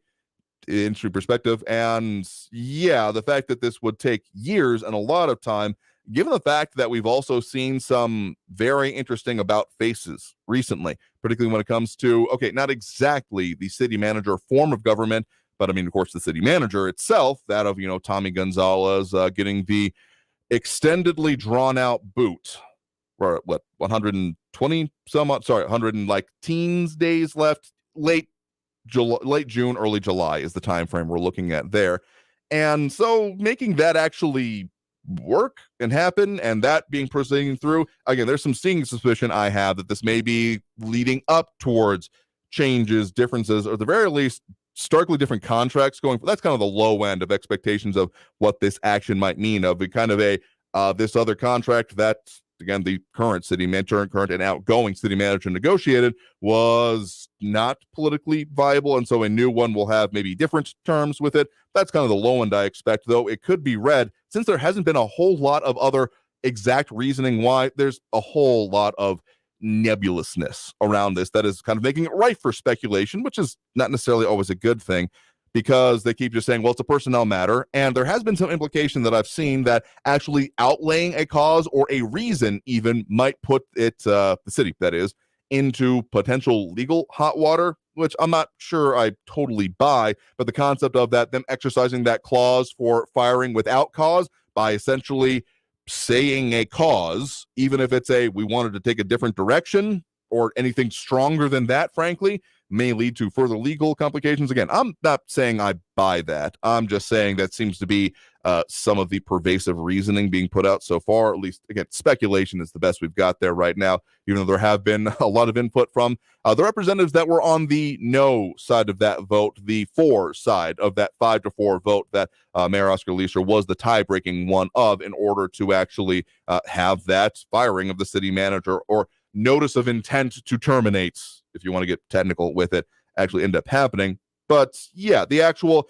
interesting perspective. And yeah, the fact that this would take years and a lot of time, given the fact that we've also seen some very interesting about faces recently, particularly when it comes to, okay, not exactly the city manager form of government, but I mean, of course, the city manager itself, that of, Tommy Gonzalez getting the extendedly drawn out boot. Or what, 120 some odd, 100 and like teens days left, late June, early July is the time frame we're looking at there. And so making that actually work and happen, and that being proceeding through. Again, there's some stinging suspicion I have that this may be leading up towards changes, differences, or at the very least, starkly different contracts going. That's kind of the low end of expectations of what this action might mean. Of a kind of a this other contract that, again, the current and outgoing city manager negotiated was not politically viable, and so a new one will have maybe different terms with it. That's kind of the low end I expect, though it could be read, since there hasn't been a whole lot of other exact reasoning why. There's a whole lot of nebulousness around this that is kind of making it rife for speculation, which is not necessarily always a good thing, because they keep just saying, well, it's a personnel matter. And there has been some implication that I've seen that actually outlaying a cause or a reason even might put it, the city, that is, into potential legal hot water, which I'm not sure I totally buy. But the concept of that, them exercising that clause for firing without cause by essentially saying a cause, even if it's we wanted to take a different direction or anything stronger than that, frankly, may lead to further legal complications. Again, I'm not saying I buy that. I'm just saying that seems to be some of the pervasive reasoning being put out so far. At least, again, speculation is the best we've got there right now, even though there have been a lot of input from the representatives that were on the no side of that vote, the for side of that 5-4 vote that Mayor Oscar Leisure was the tie-breaking one of, in order to actually have that firing of the city manager, or notice of intent to terminate, if you want to get technical with it, actually end up happening. But yeah, the actual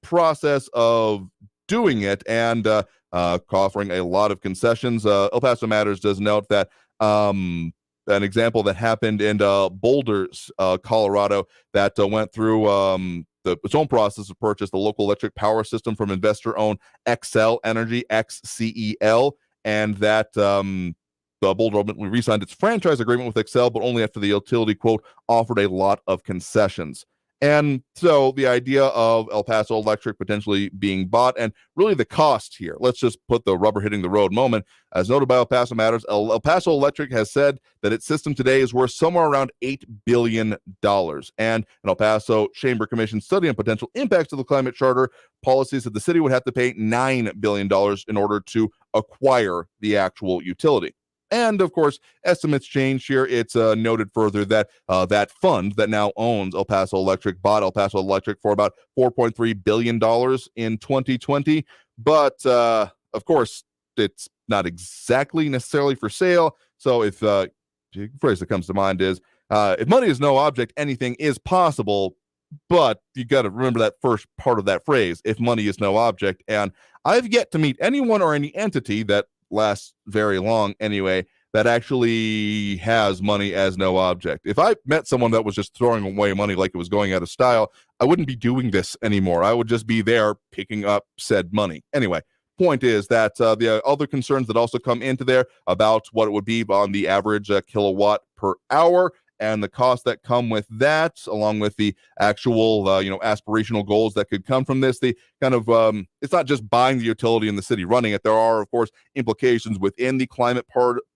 process of doing it and offering a lot of concessions. El Paso Matters does note that an example that happened in Boulders, Colorado, that went through its own process to purchase the local electric power system from investor-owned Xcel Energy, XCEL, and that Boulder ultimately re-signed its franchise agreement with Xcel, but only after the utility, quote, offered a lot of concessions. And so the idea of El Paso Electric potentially being bought, and really the cost here, let's just put the rubber hitting the road moment. As noted by El Paso Matters, El Paso Electric has said that its system today is worth somewhere around $8 billion. And an El Paso Chamber Commission study on potential impacts of the climate charter policies that the city would have to pay $9 billion in order to acquire the actual utility. And of course, estimates change here. It's noted further that that fund that now owns El Paso Electric bought El Paso Electric for about $4.3 billion in 2020. But of course, it's not exactly necessarily for sale. So if the phrase that comes to mind is, if money is no object, anything is possible. But you got to remember that first part of that phrase, if money is no object. And I've yet to meet anyone or any entity that lasts very long anyway, that actually has money as no object. If I met someone that was just throwing away money like it was going out of style, I wouldn't be doing this anymore. I would just be there picking up said money. Anyway, point is that the other concerns that also come into there about what it would be on the average kilowatt per hour, and the costs that come with that, along with the actual, aspirational goals that could come from this. The kind of, it's not just buying the utility and the city running it. There are, of course, implications within the climate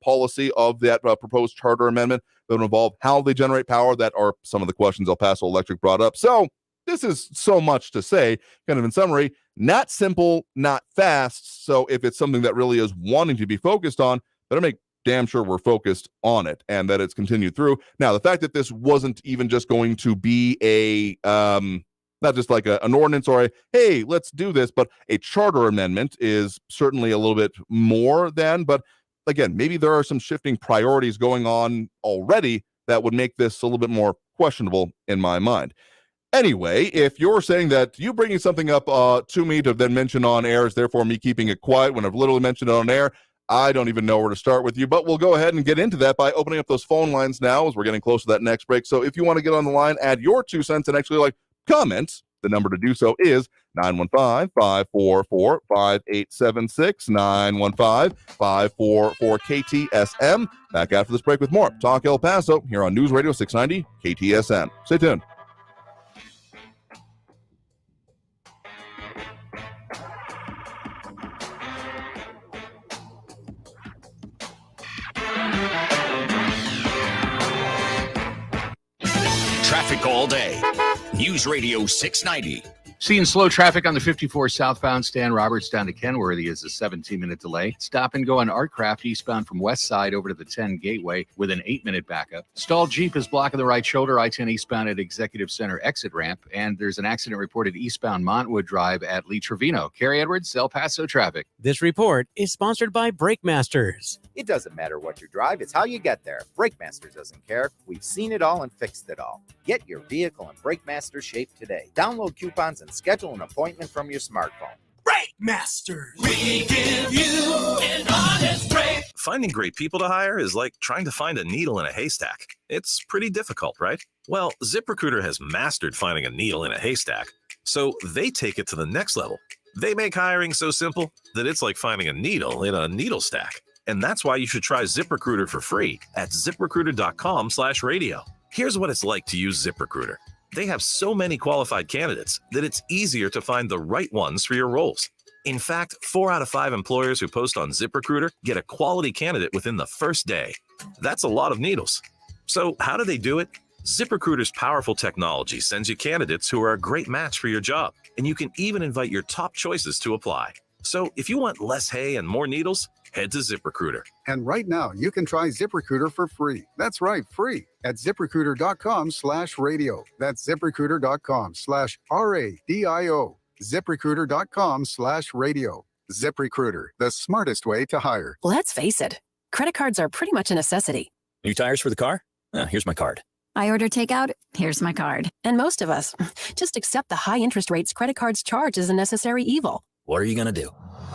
policy of that proposed charter amendment that would involve how they generate power. That are some of the questions El Paso Electric brought up. So this is so much to say, kind of in summary, not simple, not fast. So if it's something that really is wanting to be focused on, better make damn sure we're focused on it and that it's continued through. Now, the fact that this wasn't even just going to be a not just like an ordinance or a hey, let's do this, but a charter amendment is certainly a little bit more than. But again, maybe there are some shifting priorities going on already that would make this a little bit more questionable in my mind. Anyway, if you're saying that you bringing something up to me to then mention on air is therefore me keeping it quiet when I've literally mentioned it on air, I don't even know where to start with you, but we'll go ahead and get into that by opening up those phone lines now as we're getting close to that next break. So if you want to get on the line, add your 2 cents and actually comment, the number to do so is 915-544-5876, 915-544-KTSM. Back after this break with more Talk El Paso here on News Radio 690 KTSM. Stay tuned. Traffic all day. News Radio 690. Seeing slow traffic on the 54 southbound Stan Roberts down to Kenworthy is a 17-minute delay. Stop and go on Artcraft eastbound from West Side over to the 10 Gateway with an 8-minute backup. Stalled Jeep is blocking the right shoulder, I-10 eastbound at Executive Center exit ramp. And there's an accident reported eastbound Montwood Drive at Lee Trevino. Carrie Edwards, El Paso traffic. This report is sponsored by Brake Masters. It doesn't matter what you drive, it's how you get there. Brake Masters doesn't care. We've seen it all and fixed it all. Get your vehicle in Brake Master shape today. Download coupons and schedule an appointment from your smartphone. Brake Masters. We give you an honest break. Finding great people to hire is like trying to find a needle in a haystack. It's pretty difficult, right? Well, ZipRecruiter has mastered finding a needle in a haystack, so they take it to the next level. They make hiring so simple that it's like finding a needle in a needle stack. And that's why you should try ZipRecruiter for free at ZipRecruiter.com/radio. Here's what it's like to use ZipRecruiter. They have so many qualified candidates that it's easier to find the right ones for your roles. In fact, 4 out of 5 employers who post on ZipRecruiter get a quality candidate within the first day. That's a lot of needles. So how do they do it? ZipRecruiter's powerful technology sends you candidates who are a great match for your job, and you can even invite your top choices to apply. So if you want less hay and more needles, head to ZipRecruiter. And right now, you can try ZipRecruiter for free. That's right, free at ZipRecruiter.com/radio. That's ZipRecruiter.com/RADIO. ZipRecruiter.com/radio. ZipRecruiter, the smartest way to hire. Let's face it, credit cards are pretty much a necessity. New tires for the car? Here's my card. I order takeout, here's my card. And most of us just accept the high interest rates credit cards charge as a necessary evil. What are you going to do?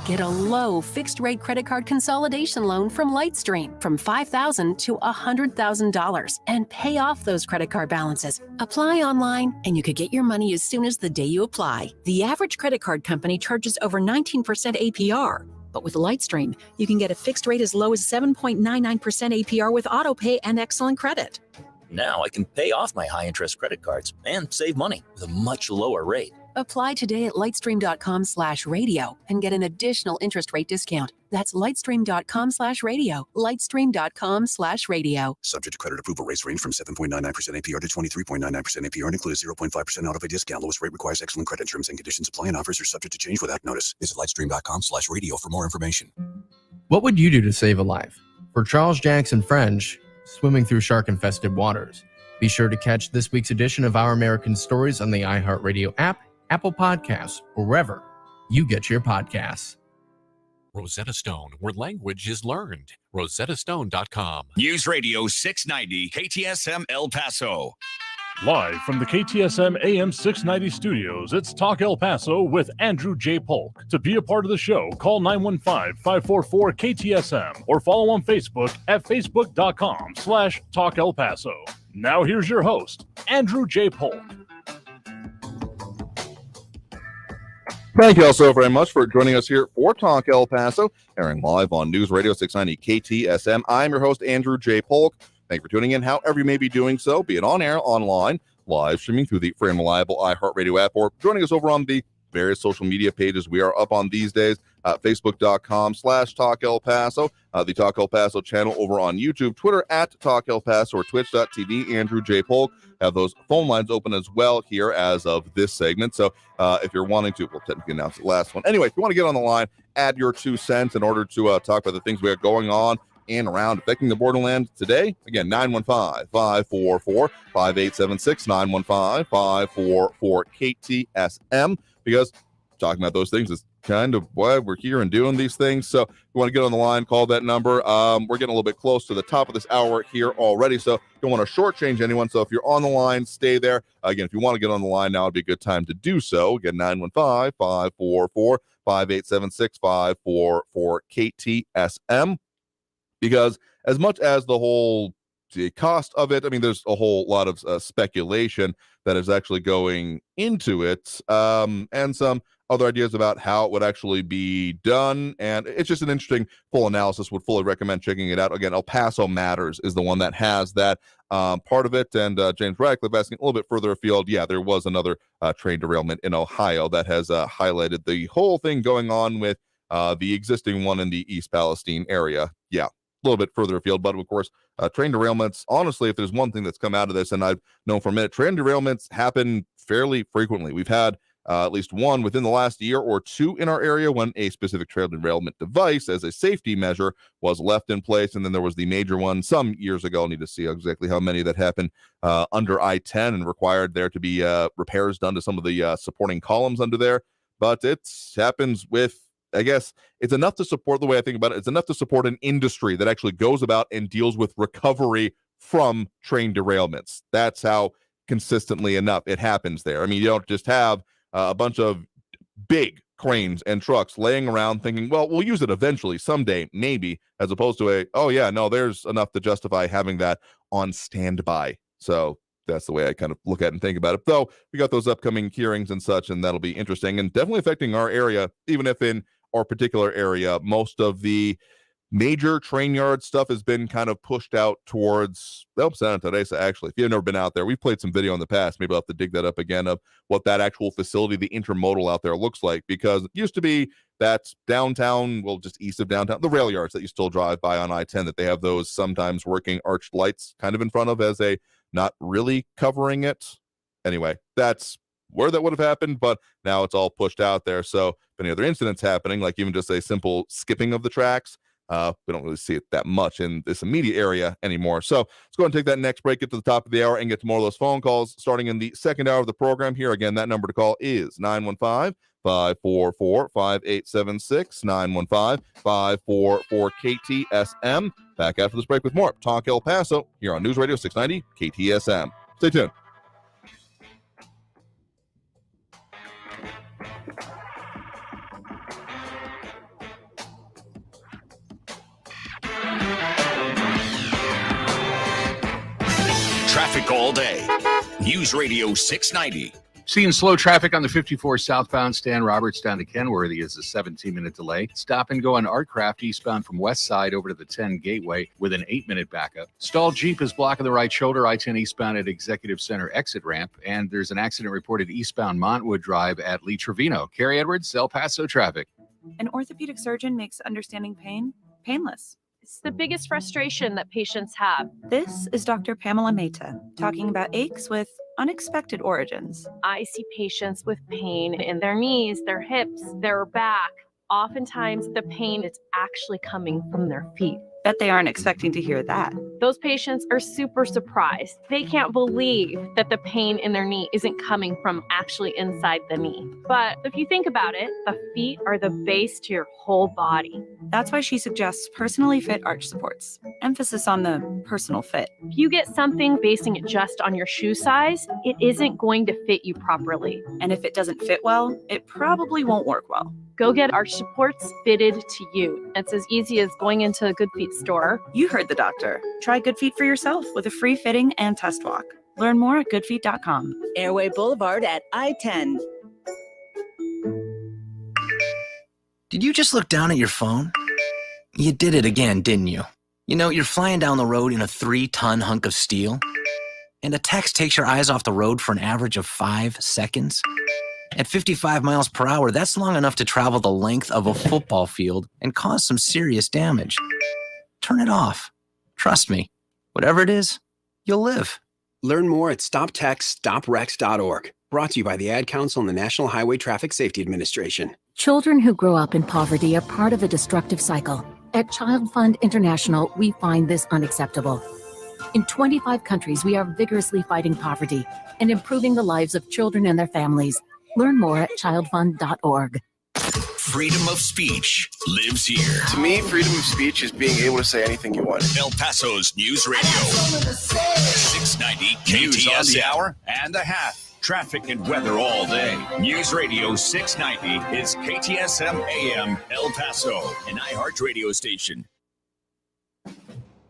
Get a low fixed-rate credit card consolidation loan from Lightstream from $5,000 to $100,000 and pay off those credit card balances. Apply online, and you could get your money as soon as the day you apply. The average credit card company charges over 19% APR. But with Lightstream, you can get a fixed rate as low as 7.99% APR with autopay and excellent credit. Now I can pay off my high-interest credit cards and save money with a much lower rate. Apply today at lightstream.com/radio and get an additional interest rate discount. That's lightstream.com/radio. Lightstream.com/radio. Subject to credit approval. Rates range from 7.99% APR to 23.99% APR and includes 0.5% autopay discount. Lowest rate requires excellent credit. Terms and conditions apply and offers are subject to change without notice. Visit lightstream.com/radio for more information. What would you do to save a life? For Charles Jackson French, swimming through shark-infested waters. Be sure to catch this week's edition of Our American Stories on the iHeartRadio app, Apple Podcasts, or wherever you get your podcasts. Rosetta Stone, where language is learned. RosettaStone.com. News Radio 690 KTSM El Paso. Live from the KTSM AM 690 studios, it's Talk El Paso with Andrew J. Polk. To be a part of the show, call 915-544-KTSM or follow on Facebook at facebook.com/Talk El Paso. Now here's your host, Andrew J. Polk. Thank you all so very much for joining us here for Talk El Paso, airing live on News Radio 690 KTSM. I'm your host, Andrew J. Polk. Thank you for tuning in, however you may be doing so, be it on air, online, live streaming through the free and reliable iHeartRadio app, or joining us over on the various social media pages we are up on these days, Facebook.com/Talk El Paso, the Talk El Paso channel over on YouTube, Twitter at Talk El Paso, or Twitch.tv, Andrew J. Polk. Have those phone lines open as well here as of this segment. So if you're wanting to, we'll technically announce the last one. Anyway, if you want to get on the line, add your 2 cents in order to talk about the things we have going on and around affecting the borderland today. Again, 915-544-5876, 915-544-KTSM, because talking about those things is kind of why we're here and doing these things. So if you want to get on the line, call that number. We're getting a little bit close to the top of this hour here already, so don't want to shortchange anyone. So if you're on the line, stay there. Again, if you want to get on the line now, it'd be a good time to do so. Again, 915-544-5876, 544-KTSM. Because as much as the cost of it, I mean, there's a whole lot of speculation that is actually going into it, and some other ideas about how it would actually be done. And it's just an interesting full analysis. Would fully recommend checking it out. Again, El Paso Matters is the one that has that part of it. And James Radcliffe asking a little bit further afield. Yeah, there was another train derailment in Ohio that has highlighted the whole thing going on with the existing one in the East Palestine area. Yeah, a little bit further afield. But of course, train derailments, honestly, if there's one thing that's come out of this, and I've known for a minute, train derailments happen fairly frequently. We've had at least one within the last year or two in our area when a specific trail derailment device as a safety measure was left in place. And then there was the major one some years ago. I need to see exactly how many that happened under I-10 and required there to be repairs done to some of the supporting columns under there. But it happens with, I guess, it's enough to support, the way I think about it, it's enough to support an industry that actually goes about and deals with recovery from train derailments. That's how consistently enough it happens there. I mean, you don't just have a bunch of big cranes and trucks laying around thinking, well, we'll use it eventually, someday, maybe, as opposed to there's enough to justify having that on standby. So that's the way I kind of look at it and think about it. Though we got those upcoming hearings and such, and that'll be interesting and definitely affecting our area, even if in our particular area, most of the major train yard stuff has been kind of pushed out towards Santa Teresa. Actually, if you've never been out there, we've played some video in the past. Maybe I'll have to dig that up again of what that actual facility, the intermodal out there looks like, because it used to be that's downtown, well, just east of downtown, the rail yards that you still drive by on I-10, that they have those sometimes working arched lights kind of in front of as a not really covering it. Anyway, that's where that would have happened, but now it's all pushed out there. So if any other incidents happening, like even just a simple skipping of the tracks, we don't really see it that much in this immediate area anymore. So let's go ahead and take that next break, get to the top of the hour, and get to more of those phone calls starting in the second hour of the program here. Again, that number to call is 915-544-5876, 915-544-KTSM. Back after this break with more Talk El Paso here on News Radio 690 KTSM. Stay tuned. Traffic all day. News Radio 690. Seeing slow traffic on the 54 southbound Stan Roberts down to Kenworthy is a 17-minute delay. Stop and go on Artcraft eastbound from West Side over to the 10 Gateway with an 8-minute backup. Stalled Jeep is blocking the right shoulder, I-10 eastbound at Executive Center exit ramp. And there's an accident reported eastbound Montwood Drive at Lee Trevino. Carrie Edwards, El Paso traffic. An orthopedic surgeon makes understanding pain painless. It's the biggest frustration that patients have. This is Dr. Pamela Mehta talking about aches with unexpected origins. I see patients with pain in their knees, their hips, their back. Oftentimes, the pain is actually coming from their feet. Bet they aren't expecting to hear that. Those patients are super surprised. They can't believe that the pain in their knee isn't coming from actually inside the knee. But if you think about it, the feet are the base to your whole body. That's why she suggests personally fit arch supports. Emphasis on the personal fit. If you get something basing it just on your shoe size, it isn't going to fit you properly. And if it doesn't fit well, it probably won't work well. Go get arch supports fitted to you. It's as easy as going into a Good Feet store. You heard the doctor. Try Good Feet for yourself with a free fitting and test walk. Learn more at goodfeet.com. Airway Boulevard at I-10. Did you just look down at your phone? You did it again, didn't you? You know, you're flying down the road in a 3-ton hunk of steel, and a text takes your eyes off the road for an average of 5 seconds. At 55 miles per hour, that's long enough to travel the length of a football field and cause some serious damage. Turn it off. Trust me, whatever it is, you'll live. Learn more at stoptextsstopwrecks.org. Brought to you by the Ad Council and the National Highway Traffic Safety Administration. Children who grow up in poverty are part of a destructive cycle. At Child Fund International, we find this unacceptable. In 25 countries, we are vigorously fighting poverty and improving the lives of children and their families. Learn more at childfund.org. Freedom of speech lives here. To me, freedom of speech is being able to say anything you want. El Paso's News Radio 690 KTSM. News on the hour and a half. Traffic and weather all day. News Radio 690 is KTSM AM El Paso, an iHeart radio station.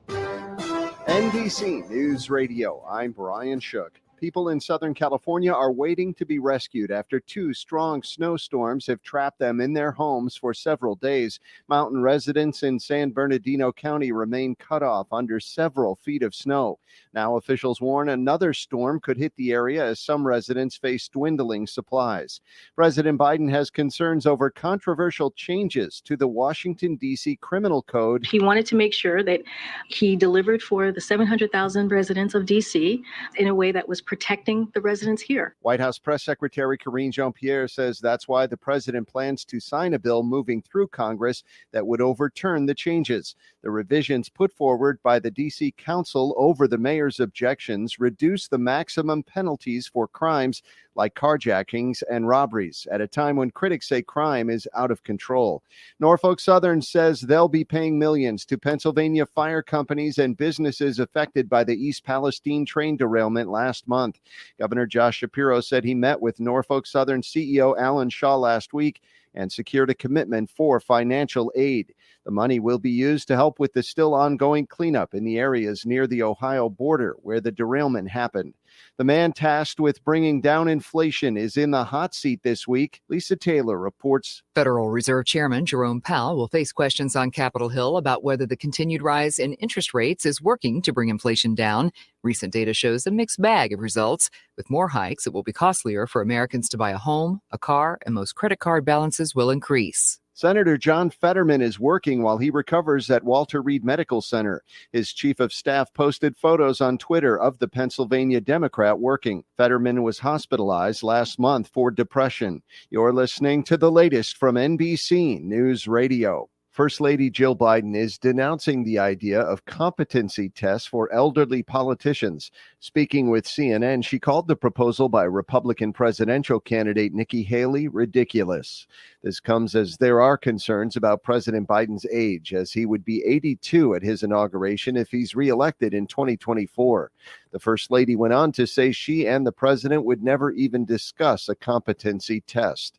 NBC News Radio, I'm Brian Shook. People in Southern California are waiting to be rescued after 2 strong snowstorms have trapped them in their homes for several days. Mountain residents in San Bernardino County remain cut off under several feet of snow. Now officials warn another storm could hit the area as some residents face dwindling supplies. President Biden has concerns over controversial changes to the Washington, D.C. criminal code. He wanted to make sure that he delivered for the 700,000 residents of D.C. in a way that was protecting the residents here. White House Press Secretary Karine Jean-Pierre says that's why the president plans to sign a bill moving through Congress that would overturn the changes. The revisions put forward by the D.C. Council over the mayor's objections reduce the maximum penalties for crimes like carjackings and robberies at a time when critics say crime is out of control. Norfolk Southern says they'll be paying millions to Pennsylvania fire companies and businesses affected by the East Palestine train derailment last month. Governor Josh Shapiro said he met with Norfolk Southern CEO Alan Shaw last week and secured a commitment for financial aid. The money will be used to help with the still ongoing cleanup in the areas near the Ohio border where the derailment happened. The man tasked with bringing down inflation is in the hot seat this week. Lisa Taylor reports. Federal Reserve Chairman Jerome Powell will face questions on Capitol Hill about whether the continued rise in interest rates is working to bring inflation down. Recent data shows a mixed bag of results. With more hikes, it will be costlier for Americans to buy a home, a car, and most credit card balances will increase. Senator John Fetterman is working while he recovers at Walter Reed Medical Center. His chief of staff posted photos on Twitter of the Pennsylvania Democrat working. Fetterman was hospitalized last month for depression. You're listening to the latest from NBC News Radio. First Lady Jill Biden is denouncing the idea of competency tests for elderly politicians. Speaking with CNN, she called the proposal by Republican presidential candidate Nikki Haley ridiculous. This comes as there are concerns about President Biden's age, as he would be 82 at his inauguration if he's reelected in 2024. The First Lady went on to say she and the president would never even discuss a competency test.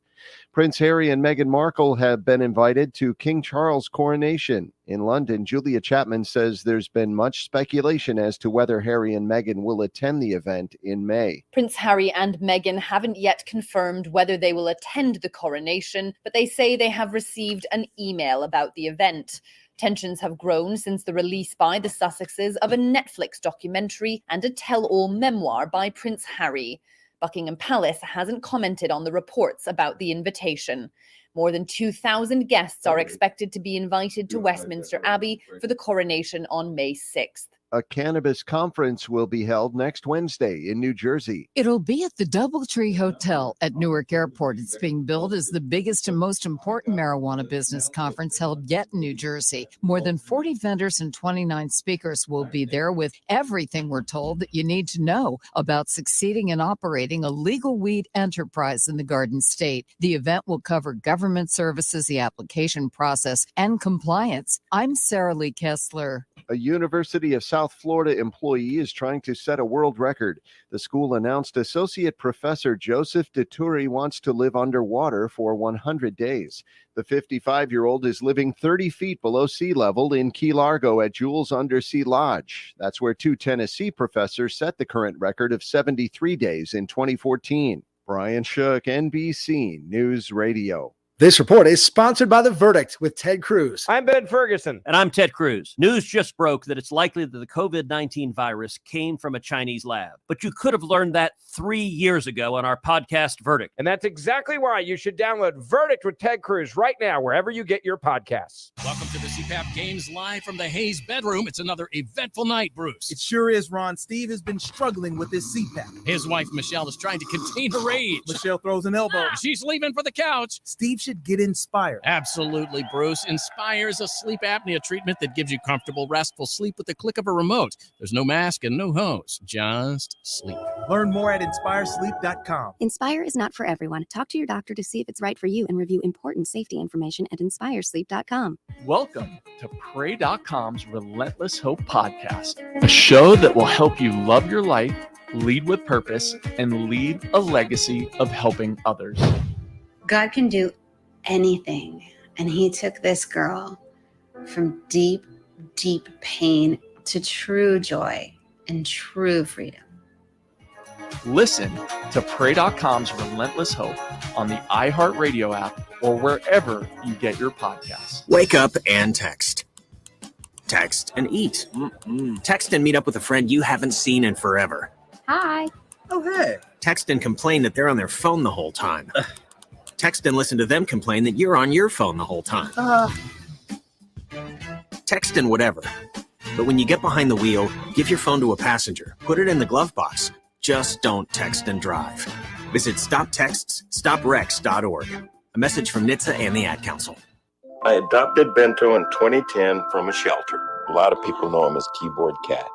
Prince Harry and Meghan Markle have been invited to King Charles' coronation. In London, Julia Chapman says there's been much speculation as to whether Harry and Meghan will attend the event in May. Prince Harry and Meghan haven't yet confirmed whether they will attend the coronation, but they say they have received an email about the event. Tensions have grown since the release by the Sussexes of a Netflix documentary and a tell-all memoir by Prince Harry. Buckingham Palace hasn't commented on the reports about the invitation. More than 2,000 guests are expected to be invited to Westminster Abbey for the coronation on May 6th. A cannabis conference will be held next Wednesday in New Jersey. It'll be at the Doubletree Hotel at Newark Airport. It's being billed as the biggest and most important marijuana business conference held yet in New Jersey. More than 40 vendors and 29 speakers will be there with everything we're told that you need to know about succeeding in operating a legal weed enterprise in the Garden State. The event will cover government services, the application process, and compliance. I'm Sarah Lee Kessler. A University of South Florida employee is trying to set a world record. The school announced Associate Professor Joseph Deturi wants to live underwater for 100 days. The 55-year-old is living 30 feet below sea level in Key Largo at Jules Undersea Lodge. That's where two Tennessee professors set the current record of 73 days in 2014. Brian Shook, NBC News Radio. This report is sponsored by The Verdict with Ted Cruz. I'm Ben Ferguson. And I'm Ted Cruz. News just broke that it's likely that the COVID-19 virus came from a Chinese lab. But you could have learned that 3 years ago on our podcast, Verdict. And that's exactly why you should download Verdict with Ted Cruz right now, wherever you get your podcasts. Welcome to the CPAP Games live from the Hayes bedroom. It's another eventful night, Bruce. It sure is, Ron. Steve has been struggling with his CPAP. His wife, Michelle, is trying to contain her rage. Michelle throws an elbow. She's leaving for the couch. Steve should get Inspire. Absolutely, Bruce. Inspire is a sleep apnea treatment that gives you comfortable, restful sleep with the click of a remote. There's no mask and no hose. Just sleep. Learn more at inspiresleep.com. Inspire is not for everyone. Talk to your doctor to see if it's right for you and review important safety information at inspiresleep.com. Welcome to Pray.com's Relentless Hope Podcast, a show that will help you love your life, lead with purpose, and leave a legacy of helping others. God can do anything, and he took this girl from deep, deep pain to true joy and true freedom. Listen to Pray.com's Relentless Hope on the iHeartRadio app or wherever you get your podcasts. Wake up and text. Text and eat. Text and meet up with a friend you haven't seen in forever. Hi. Oh, hey. Text and complain that they're on their phone the whole time. Text and listen to them complain that you're on your phone the whole time. Text and whatever. But when you get behind the wheel, give your phone to a passenger. Put it in the glove box. Just don't text and drive. Visit StopTextsStopWrecks.org. A message from NHTSA and the Ad Council. I adopted Bento in 2010 from a shelter. A lot of people know him as Keyboard Cat.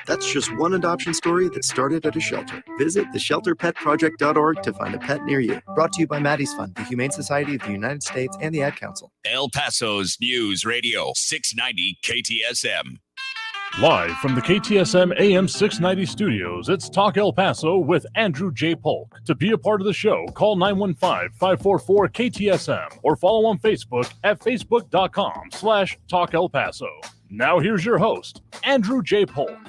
That's just one adoption story that started at a shelter. Visit theshelterpetproject.org to find a pet near you. Brought to you by Maddie's Fund, the Humane Society of the United States, and the Ad Council. El Paso's News Radio 690 KTSM. Live from the KTSM AM 690 studios, it's Talk El Paso with Andrew J. Polk. To be a part of the show, call 915-544-KTSM or follow on Facebook at facebook.com/Talk El Paso. Now here's your host, Andrew J. Polk.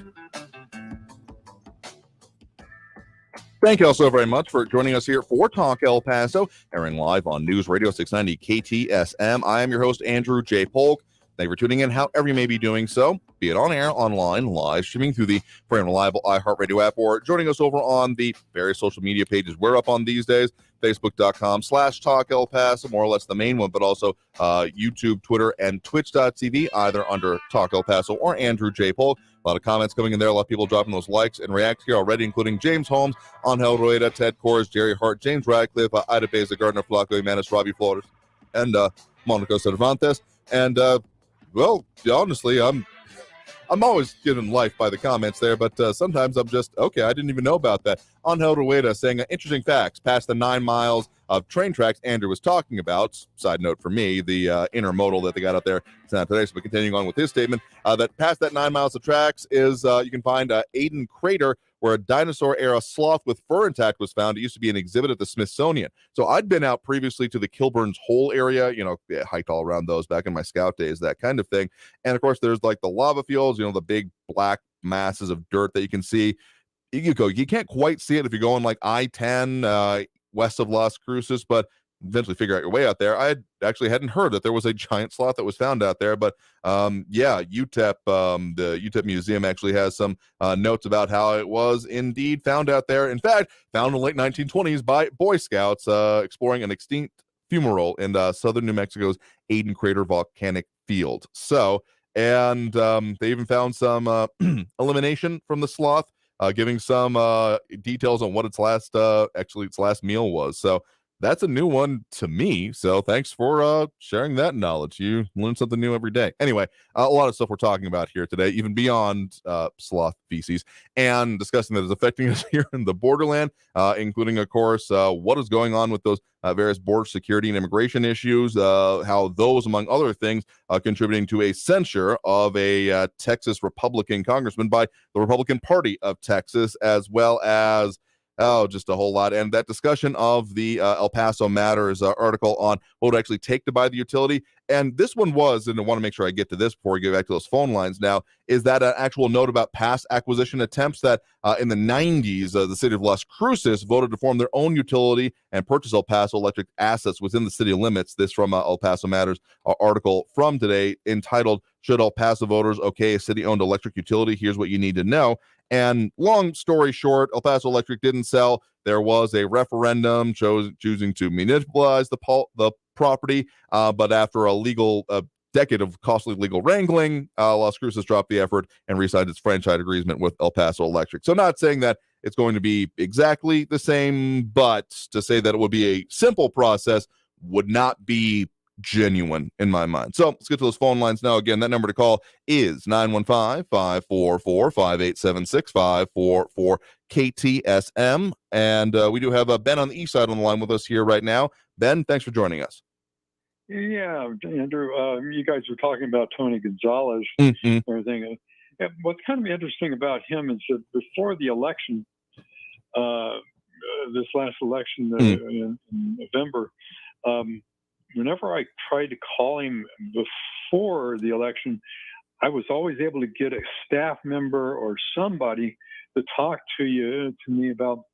Thank you all so very much for joining us here for Talk El Paso, airing live on News Radio 690 KTSM. I am your host, Andrew J. Polk. Thank you for tuning in, however you may be doing so, be it on air, online, live, streaming through the free and reliable iHeartRadio app, or joining us over on the various social media pages we're up on these days, facebook.com/Talk El Paso, more or less the main one, but also YouTube, Twitter, and Twitch.tv, either under Talk El Paso or Andrew J. Polk. A lot of comments coming in there, a lot of people dropping those likes and react here already, including James Holmes, Angel Rueda, Ted Kors, Jerry Hart, James Radcliffe, Ida Beza, Gardner Flacco, Jimenez, Robbie Flores, and Monica Cervantes. And well, honestly, I'm always given life by the comments there, but sometimes I'm just, okay, I didn't even know about that. Angel Rueda saying interesting facts past the 9 miles of train tracks Andrew was talking about. Side note for me, the intermodal that they got out there today. So we're continuing on with his statement that past that 9 miles of tracks is you can find Aden Crater, where a dinosaur-era sloth with fur intact was found. It used to be an exhibit at the Smithsonian. So I'd been out previously to the Kilburns Hole area, hiked all around those back in my scout days, that kind of thing. And, of course, there's like the lava fields, the big black masses of dirt that you can see. You can't quite see it if you're going like I-10 west of Las Cruces, but eventually figure out your way out there. I hadn't heard that there was a giant sloth that was found out there, but UTEP, the UTEP Museum actually has some notes about how it was indeed found out there. In fact, found in the late 1920s by Boy Scouts exploring an extinct fumarole in southern New Mexico's Aden Crater volcanic field. So, and they even found some elimination from the sloth, giving some details on what its last meal was. So that's a new one to me. So thanks for sharing that knowledge. You learn something new every day. Anyway, a lot of stuff we're talking about here today, even beyond sloth feces, and discussing that is affecting us here in the borderland, including, of course, what is going on with those various border security and immigration issues, how those, among other things, contributing to a censure of a Texas Republican congressman by the Republican Party of Texas, as well as just a whole lot. And that discussion of the El Paso Matters article on what it would actually take to buy the utility. And this one was, and I want to make sure I get to this before we get back to those phone lines now, is that an actual note about past acquisition attempts that in the 90s, the city of Las Cruces voted to form their own utility and purchase El Paso electric assets within the city limits. This from El Paso Matters article from today entitled, "Should El Paso voters okay a city-owned electric utility? Here's what you need to know." And long story short, El Paso Electric didn't sell. There was a referendum choosing to municipalize the property, but after a decade of costly legal wrangling, Las Cruces dropped the effort and re-signed its franchise agreement with El Paso Electric. So not saying that it's going to be exactly the same, but to say that it would be a simple process would not be genuine in my mind. So let's get to those phone lines now. Again, that number to call is 915-544-5876, 544-KTSM. And we do have Ben on the east side on the line with us here right now. Ben, thanks for joining us. Yeah, Andrew, you guys were talking about Tony Gonzalez and everything. What's kind of interesting about him is that before the election, this last election in November, whenever I tried to call him before the election, I was always able to get a staff member or somebody to talk to me about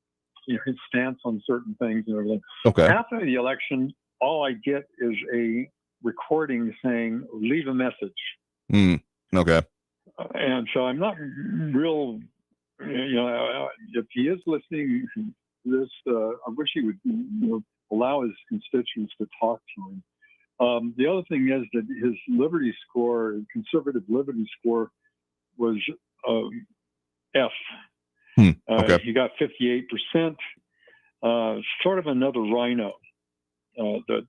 his stance on certain things and everything. Okay. After the election, all I get is a recording saying, "Leave a message." Okay. And so I'm not real, if he is listening to this, I wish he would allow his constituents to talk to him. The other thing is that his liberty score, conservative liberty score, was F. Okay. He got 58%. Sort of another rhino that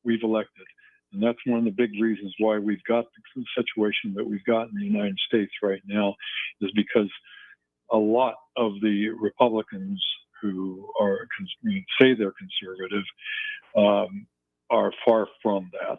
we've elected. And that's one of the big reasons why we've got the situation that we've got in the United States right now, is because a lot of the Republicans who are say they're conservative are far from that.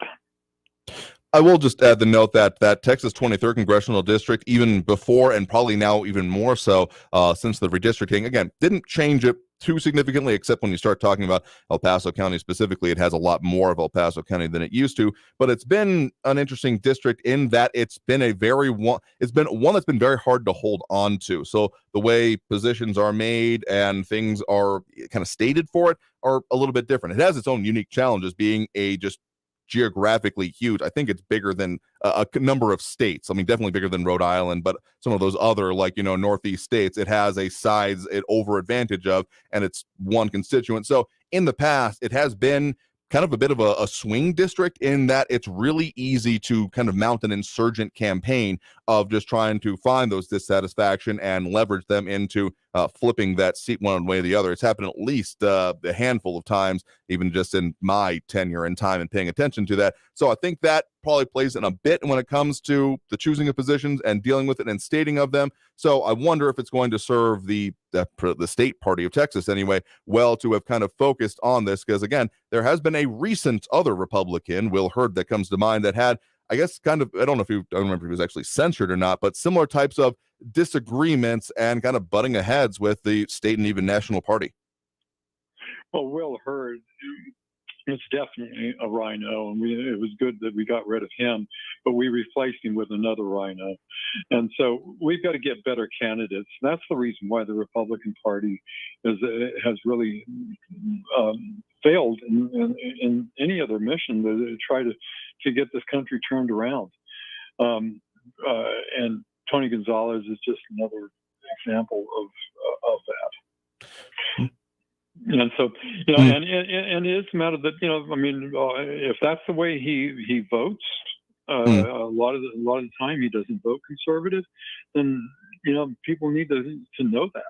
I will just add the note that Texas 23rd Congressional District, even before and probably now even more so since the redistricting, again, didn't change it too significantly, except when you start talking about El Paso County specifically. It has a lot more of El Paso County than it used to, but it's been an interesting district in that it's been one that's been very hard to hold on to. So the way positions are made and things are kind of stated for it are a little bit different. It has its own unique challenges, being a just geographically huge. I think it's bigger than a number of states. I mean, definitely bigger than Rhode Island, but some of those other, like, Northeast states, it has a size over advantage of, and it's one constituent. So in the past, it has been kind of a bit of a swing district in that it's really easy to kind of mount an insurgent campaign of just trying to find those dissatisfaction and leverage them into flipping that seat one way or the other. It's happened at least a handful of times, even just in my tenure and time and paying attention to that. So I think that probably plays in a bit when it comes to the choosing of positions and dealing with it and stating of them. So I wonder if it's going to serve the state party of Texas anyway well to have kind of focused on this, because again, there has been a recent other Republican, Will Hurd, that comes to mind, that had, I guess, kind of, I don't remember if he was actually censured or not, but similar types of disagreements and kind of butting heads with the state and even national party. Well, Will Hurd, it's definitely a rhino, and it was good that we got rid of him, but we replaced him with another rhino. And so we've got to get better candidates. That's the reason why the Republican Party has really failed in any other mission to try to get this country turned around. And Tony Gonzalez is just another example of that. And so, and it's a matter that, I mean, if that's the way he votes, a lot of the time he doesn't vote conservative, then, people need to know that.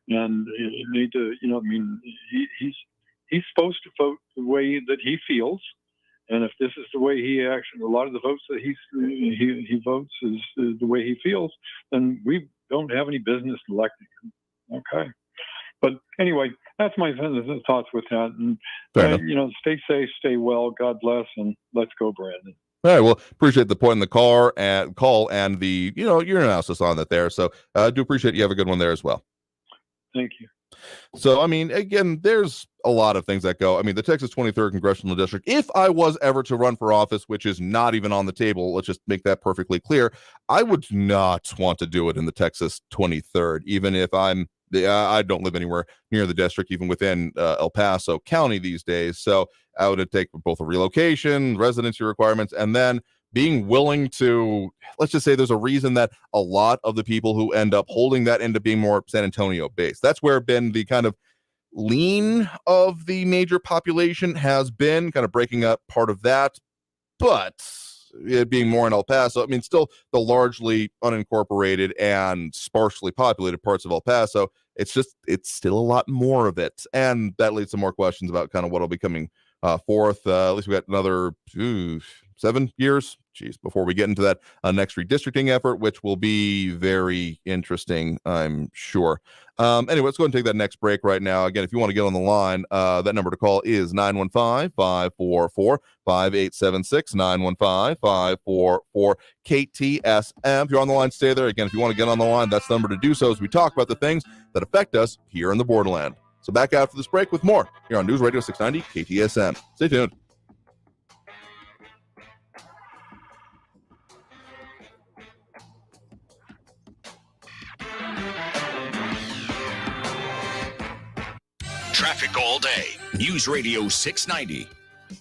And you need to, I mean, he's supposed to vote the way that he feels. And if this is the way he acts, a lot of the votes that he votes is the way he feels, then we don't have any business electing him. Okay. But anyway, that's my thoughts with that. And, stay safe, stay well, God bless, and let's go, Brandon. All right. Well, appreciate the point in the call and the, your analysis on that there. So I do appreciate you have a good one there as well. Thank you. So, I mean, again, there's a lot of things that go. I mean, the Texas 23rd Congressional District, if I was ever to run for office, which is not even on the table, let's just make that perfectly clear, I would not want to do it in the Texas 23rd, even if I don't live anywhere near the district, even within El Paso County these days. So I would take both a relocation, residency requirements, and then being willing to, let's just say there's a reason that a lot of the people who end up holding that end up being more San Antonio based. That's where been the kind of lean of the major population has been, kind of breaking up part of that. But it being more in El Paso, I mean, still the largely unincorporated and sparsely populated parts of El Paso, it's still a lot more of it. And that leads to more questions about kind of what will be coming forth. At least we got another 7 years, before we get into that next redistricting effort, which will be very interesting, I'm sure. Anyway, let's go ahead and take that next break right now. Again, if you want to get on the line, that number to call is 915-544-5876, 915-544-KTSM. If you're on the line, stay there. Again, if you want to get on the line, that's the number to do so as we talk about the things that affect us here in the borderland. So back after this break with more here on News Radio 690 KTSM. Stay tuned. Traffic all day. News Radio 690.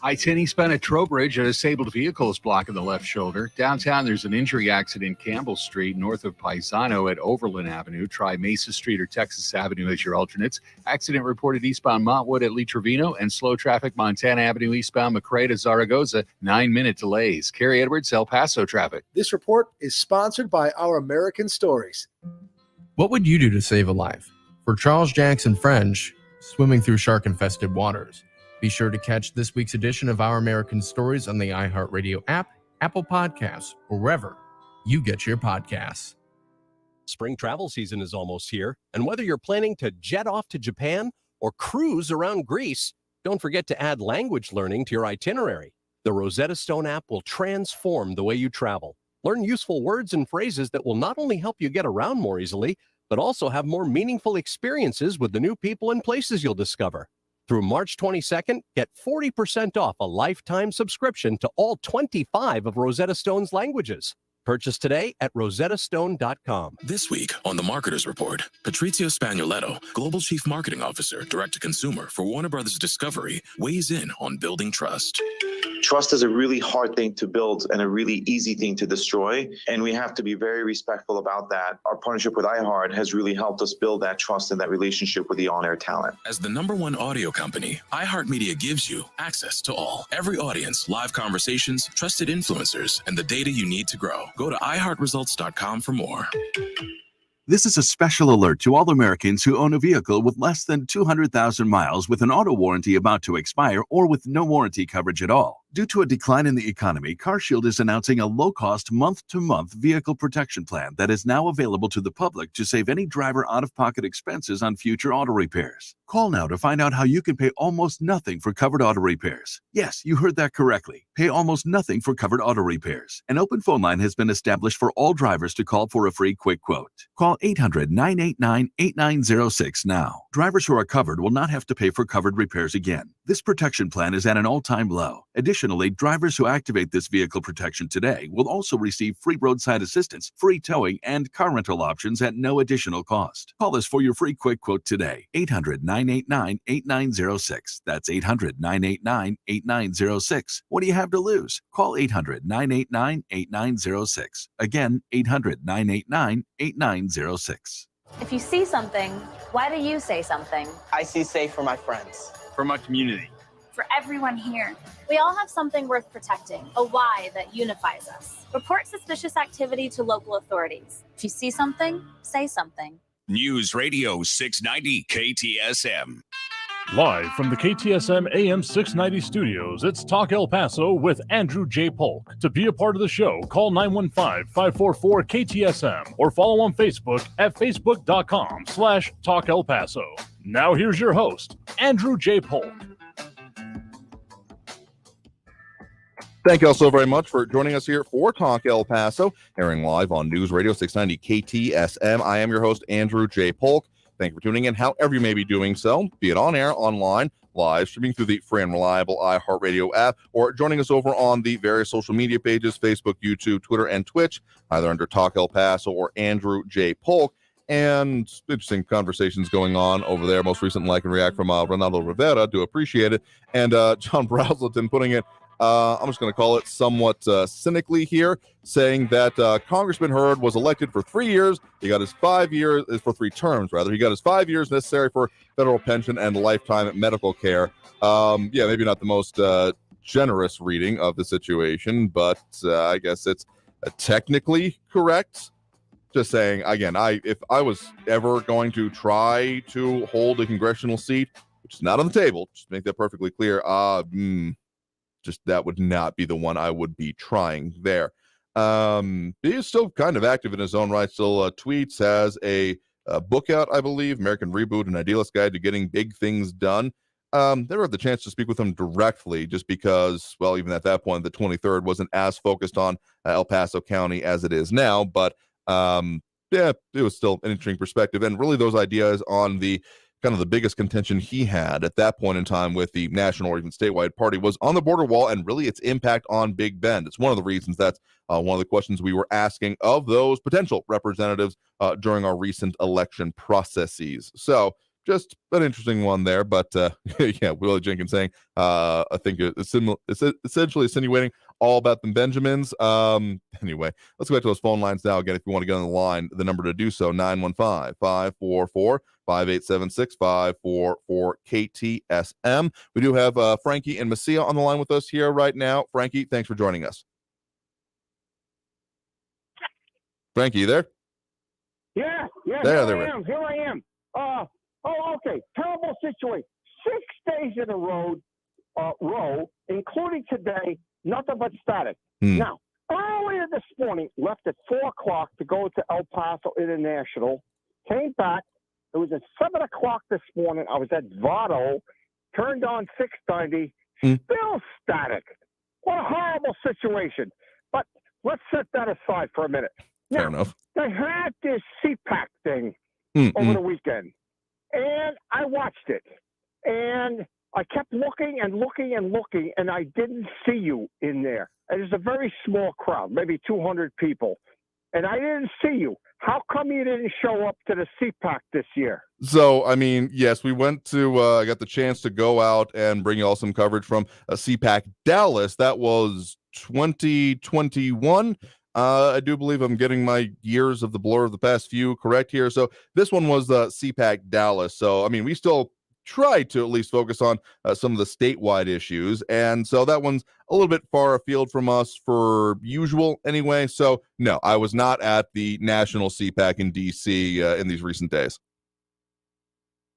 I-10 eastbound at Trowbridge, a disabled vehicle is blocking the left shoulder. Downtown, there's an injury accident Campbell Street, north of Paisano at Overland Avenue. Try Mesa Street or Texas Avenue as your alternates. Accident reported eastbound Montwood at Lee Trevino, and slow traffic Montana Avenue eastbound McRae to Zaragoza. 9-minute delays. Carrie Edwards, El Paso traffic. This report is sponsored by Our American Stories. What would you do to save a life? For Charles Jackson French, swimming through shark-infested waters. Be sure to catch this week's edition of Our American Stories on the iHeartRadio app, Apple Podcasts, or wherever you get your podcasts. Spring travel season is almost here, and whether you're planning to jet off to Japan or cruise around Greece, don't forget to add language learning to your itinerary. The Rosetta Stone app will transform the way you travel. Learn useful words and phrases that will not only help you get around more easily, but also have more meaningful experiences with the new people and places you'll discover. Through March 22nd, get 40% off a lifetime subscription to all 25 of Rosetta Stone's languages. Purchase today at rosettastone.com. This week on The Marketer's Report, Patrizio Spagnoletto, Global Chief Marketing Officer, Direct-to-Consumer for Warner Brothers Discovery, weighs in on building trust. Trust is a really hard thing to build and a really easy thing to destroy, and we have to be very respectful about that. Our partnership with iHeart has really helped us build that trust and that relationship with the on-air talent. As the #1 audio company, iHeartMedia gives you access to all, every audience, live conversations, trusted influencers, and the data you need to grow. Go to iHeartResults.com for more. This is a special alert to all Americans who own a vehicle with less than 200,000 miles with an auto warranty about to expire or with no warranty coverage at all. Due to a decline in the economy, CarShield is announcing a low-cost month-to-month vehicle protection plan that is now available to the public to save any driver out-of-pocket expenses on future auto repairs. Call now to find out how you can pay almost nothing for covered auto repairs. Yes, you heard that correctly. Pay almost nothing for covered auto repairs. An open phone line has been established for all drivers to call for a free quick quote. Call 800-989-8906 now. Drivers who are covered will not have to pay for covered repairs again. This protection plan is at an all-time low. Additionally, drivers who activate this vehicle protection today will also receive free roadside assistance, free towing, and car rental options at no additional cost. Call us for your free quick quote today. 800-989-8906. That's 800-989-8906. What do you have to lose? Call 800-989-8906. Again, 800-989-8906. If you see something, why do you say something? I see safe for my friends. For my community. For everyone here. We all have something worth protecting, a why that unifies us. Report suspicious activity to local authorities. If you see something, say something. News Radio 690 KTSM. Live from the KTSM AM 690 studios, it's Talk El Paso with Andrew J. Polk. To be a part of the show, call 915-544-KTSM or follow on Facebook at facebook.com/Talk El Paso. Now here's your host, Andrew J. Polk. Thank you all so very much for joining us here for Talk El Paso, airing live on News Radio 690 KTSM. I am your host, Andrew J. Polk. Thank you for tuning in, however you may be doing so, be it on air, online, live, streaming through the free and reliable iHeartRadio app, or joining us over on the various social media pages, Facebook, YouTube, Twitter, and Twitch, either under Talk El Paso or Andrew J. Polk. And interesting conversations going on over there. Most recent like and react from Ronaldo Rivera. Do appreciate it. And John Brazelton putting it, I'm just going to call it somewhat cynically here, saying that Congressman Hurd was elected for 3 years. He got his 5 years, for 3 terms, rather. He got his 5 years necessary for federal pension and lifetime medical care. Yeah, maybe not the most generous reading of the situation, but I guess it's technically correct. Just saying, again, if I was ever going to try to hold a congressional seat, which is not on the table, just to make that perfectly clear, just that would not be the one I would be trying there. He is still kind of active in his own right, still tweets, has a book out, I believe, American Reboot, An Idealist Guide to Getting Big Things Done. Never had the chance to speak with him directly just because, well, even at that point, the 23rd wasn't as focused on El Paso County as it is now, but yeah, it was still an interesting perspective. And really those ideas on the kind of the biggest contention he had at that point in time with the national or even statewide party was on the border wall and really its impact on Big Bend. It's one of the reasons that's one of the questions we were asking of those potential representatives during our recent election processes. So just an interesting one there, but yeah, Willie Jenkins saying, I think it's essentially insinuating all about the Benjamins. Anyway, let's go back to those phone lines now. Again, if you want to get on the line, the number to do so, 915-544-5876, 544-KTSM. We do have Frankie and Messia on the line with us here right now. Frankie, thanks for joining us. Frankie, you there? Yeah, There here we I am. Here I am. Okay. Terrible situation. 6 days in a row, including today, nothing but static. Now, earlier this morning, left at 4 o'clock to go to El Paso International. Came back. It was at 7 o'clock this morning. I was at Vado. Turned on 690. Still static. What a horrible situation. But let's set that aside for a minute. Fair enough. They had this CPAC thing over the weekend, and I watched it. And I kept looking and looking and looking, and I didn't see you in there. And it's a very small crowd, maybe 200 people. And I didn't see you. How come you didn't show up to the CPAC this year? So, I mean, yes, we went to, I got the chance to go out and bring you all some coverage from CPAC Dallas. That was 2021. I do believe I'm getting my years of the blur of the past few correct here. So this one was CPAC Dallas. So, I mean, we still try to at least focus on some of the statewide issues. And so that one's a little bit far afield from us for usual anyway. So no, I was not at the national CPAC in DC in these recent days.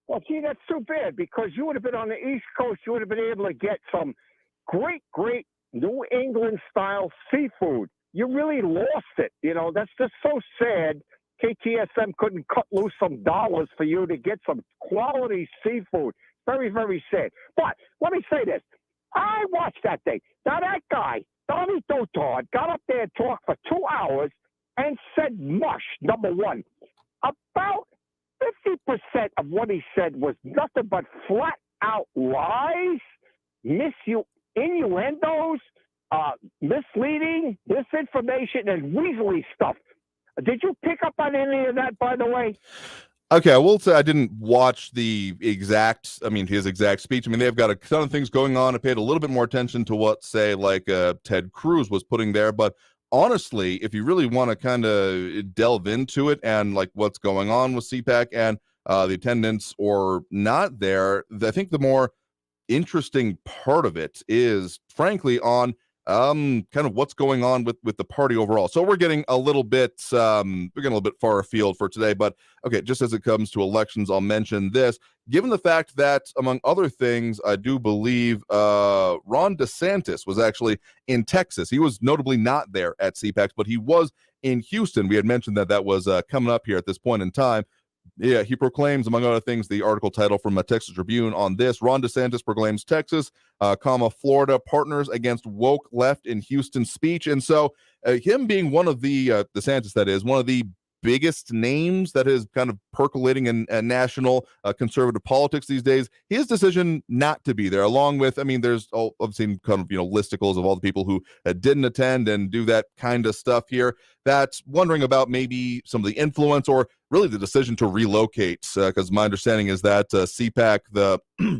Well, gee, that's too bad because you would have been on the East Coast. You would have been able to get some great New England style seafood. You really lost it. You know, that's just so sad. KTSM couldn't cut loose some dollars for you to get some quality seafood. Very, very sad. But let me say this. I watched that thing. Now that guy, Donnie Dotard, got up there and talked for 2 hours and said mush, number one. About 50% of what he said was nothing but flat out lies, innuendos, misleading, misinformation, and weaselly stuff. Did you pick up on any of that, by the way? Okay, I will say I didn't watch his exact speech. I mean, they've got a ton of things going on. I paid a little bit more attention to what, say, like Ted Cruz was putting there. But honestly, if you really want to kind of delve into it and like what's going on with CPAC and the attendance or not there, I think the more interesting part of it is, frankly, on kind of what's going on with the party overall. So we're getting a little bit far afield for today, but okay, just as it comes to elections, I'll mention this. Given the fact that, among other things, I do believe Ron DeSantis was actually in Texas. He was notably not there at CPAC, but he was in Houston. We had mentioned that was coming up here at this point in time. Yeah, he proclaims, among other things, the article title from a Texas Tribune on this. Ron DeSantis proclaims Texas, Florida partners against woke left in Houston speech. And so him being one of the, DeSantis, that is, one of the biggest names that is kind of percolating in national conservative politics these days, his decision not to be there, along with, I mean, there's I've seen kind of, listicles of all the people who didn't attend and do that kind of stuff here. That's wondering about maybe some of the influence or really the decision to relocate, because my understanding is that CPAC, the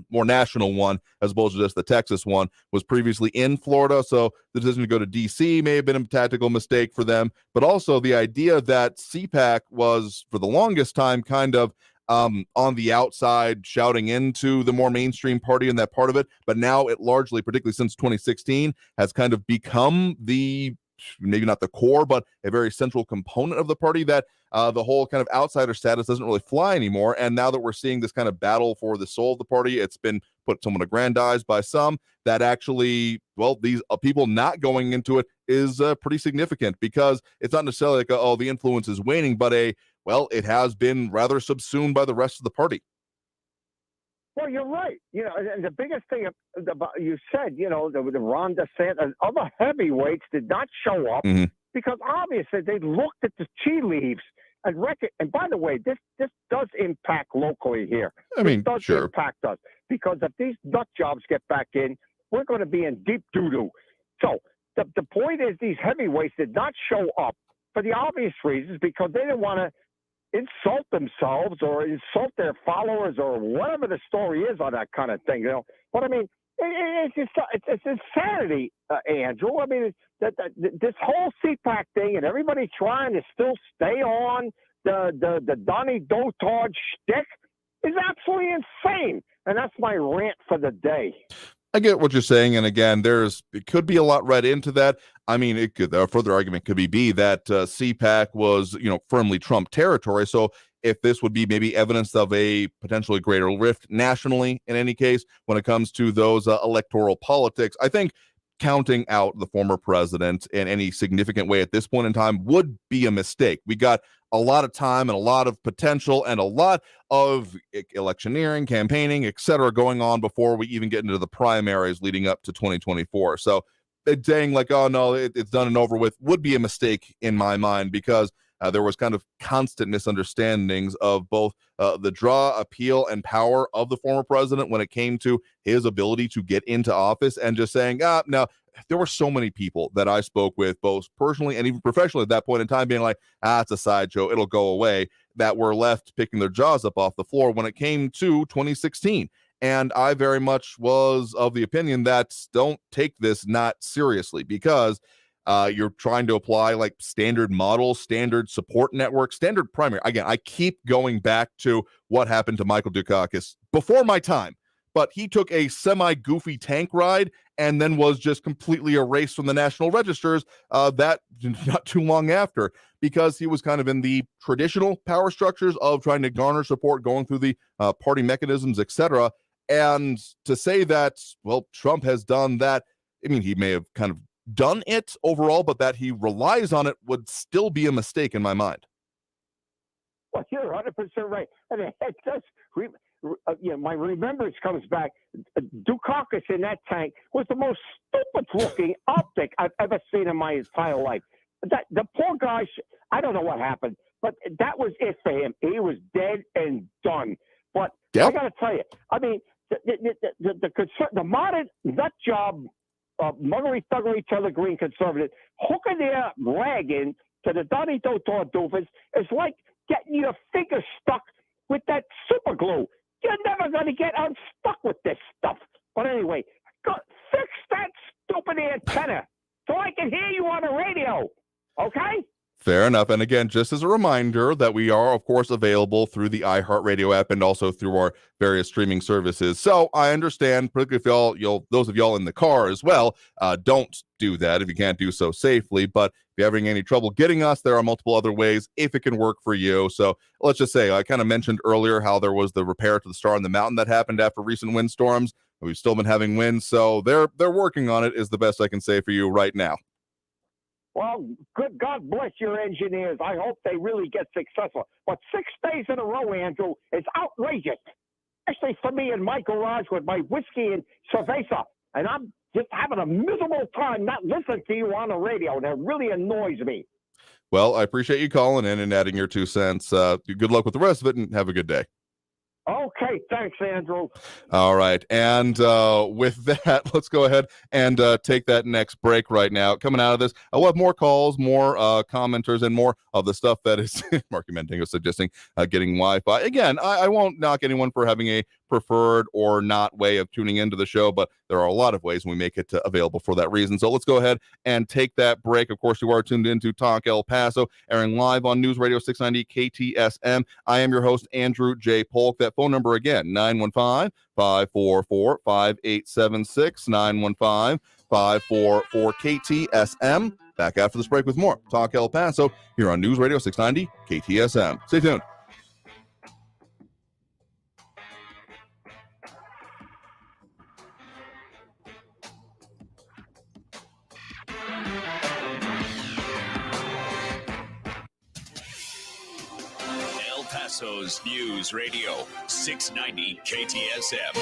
more national one, as opposed to just the Texas one, was previously in Florida. So the decision to go to DC may have been a tactical mistake for them. But also the idea that CPAC was, for the longest time, kind of on the outside, shouting into the more mainstream party and that part of it. But now it largely, particularly since 2016, has kind of become the, maybe not the core, but a very central component of the party, that the whole kind of outsider status doesn't really fly anymore. And now that we're seeing this kind of battle for the soul of the party, it's been put somewhat aggrandized by some, that actually, well, these people not going into it is pretty significant, because it's not necessarily like, oh, the influence is waning, but it has been rather subsumed by the rest of the party. Well, you're right. And the biggest thing about you said, the Ron DeSantis, other heavyweights did not show up because obviously they looked at the tea leaves and and by the way, this does impact locally here. I mean, it does sure. impact us, because if these nut jobs get back in, we're going to be in deep doo-doo. So the point is, these heavyweights did not show up for the obvious reasons, because they didn't want to insult themselves or insult their followers or whatever the story is on that kind of thing, But I mean, it's insanity, Andrew. I mean, this whole CPAC thing and everybody trying to still stay on the Donnie Dotard shtick is absolutely insane. And that's my rant for the day. I get what you're saying, and again, it could be a lot read into that. I mean, a further argument could be that CPAC was, firmly Trump territory. So if this would be maybe evidence of a potentially greater rift nationally, in any case, when it comes to those electoral politics, I think counting out the former president in any significant way at this point in time would be a mistake. We got a lot of time and a lot of potential and a lot of electioneering, campaigning, etc. going on before we even get into the primaries leading up to 2024. So saying like, oh no, it's done and over with would be a mistake in my mind, because there was kind of constant misunderstandings of both the draw, appeal, and power of the former president when it came to his ability to get into office, and just saying, no, there were so many people that I spoke with, both personally and even professionally at that point in time, being like, it's a sideshow, it'll go away, that were left picking their jaws up off the floor when it came to 2016. And I very much was of the opinion that don't take this not seriously, because you're trying to apply like standard models, standard support network, standard primary. Again, I keep going back to what happened to Michael Dukakis before my time, but he took a semi-goofy tank ride and then was just completely erased from the national registers that not too long after, because he was kind of in the traditional power structures of trying to garner support, going through the party mechanisms, etc. And to say that, well, Trump has done that, I mean, he may have kind of done it overall, but that he relies on it would still be a mistake in my mind. Well, you're 100% right. And it does, my remembrance comes back. Dukakis in that tank was the most stupid-looking optic I've ever seen in my entire life. The poor guy, I don't know what happened, but that was it for him. He was dead and done. But I got to tell you, I mean, the modern nut job, muggery, thuggery, to the green conservative, hooking their wagon to the Donny Dotor doofus is like getting your finger stuck with that super glue. You're never going to get unstuck with this stuff. But anyway, fix that stupid antenna so I can hear you on the radio, okay? Fair enough. And again, just as a reminder that we are, of course, available through the iHeartRadio app and also through our various streaming services. So I understand, particularly if those of y'all in the car as well, don't do that if you can't do so safely. But if you're having any trouble getting us, there are multiple other ways if it can work for you. So let's just say, I kind of mentioned earlier how there was the repair to the Star on the Mountain that happened after recent windstorms. We've still been having winds, so they're working on it, is the best I can say for you right now. Well, good God bless your engineers. I hope they really get successful. But 6 days in a row, Andrew, is outrageous. Especially for me in my garage with my whiskey and cerveza. And I'm just having a miserable time not listening to you on the radio. That really annoys me. Well, I appreciate you calling in and adding your 2 cents. Good luck with the rest of it, and have a good day. Okay, thanks, Andrew. All right, and with that, let's go ahead and take that next break right now. Coming out of this, I'll have more calls, more commenters, and more of the stuff that is Marky Mentingo suggesting getting Wi-Fi. Again, I won't knock anyone for having a preferred or not way of tuning into the show, but there are a lot of ways we make it available for that reason. So let's go ahead and take that break. Of course, you are tuned into Talk El Paso, airing live on News Radio 690 KTSM. I am your host, Andrew J. Polk. That phone number again, 915-544-5876, 915-544-KTSM. Back after this break with more Talk El Paso here on News Radio 690 KTSM. Stay tuned. El Paso's News Radio 690 KTSM.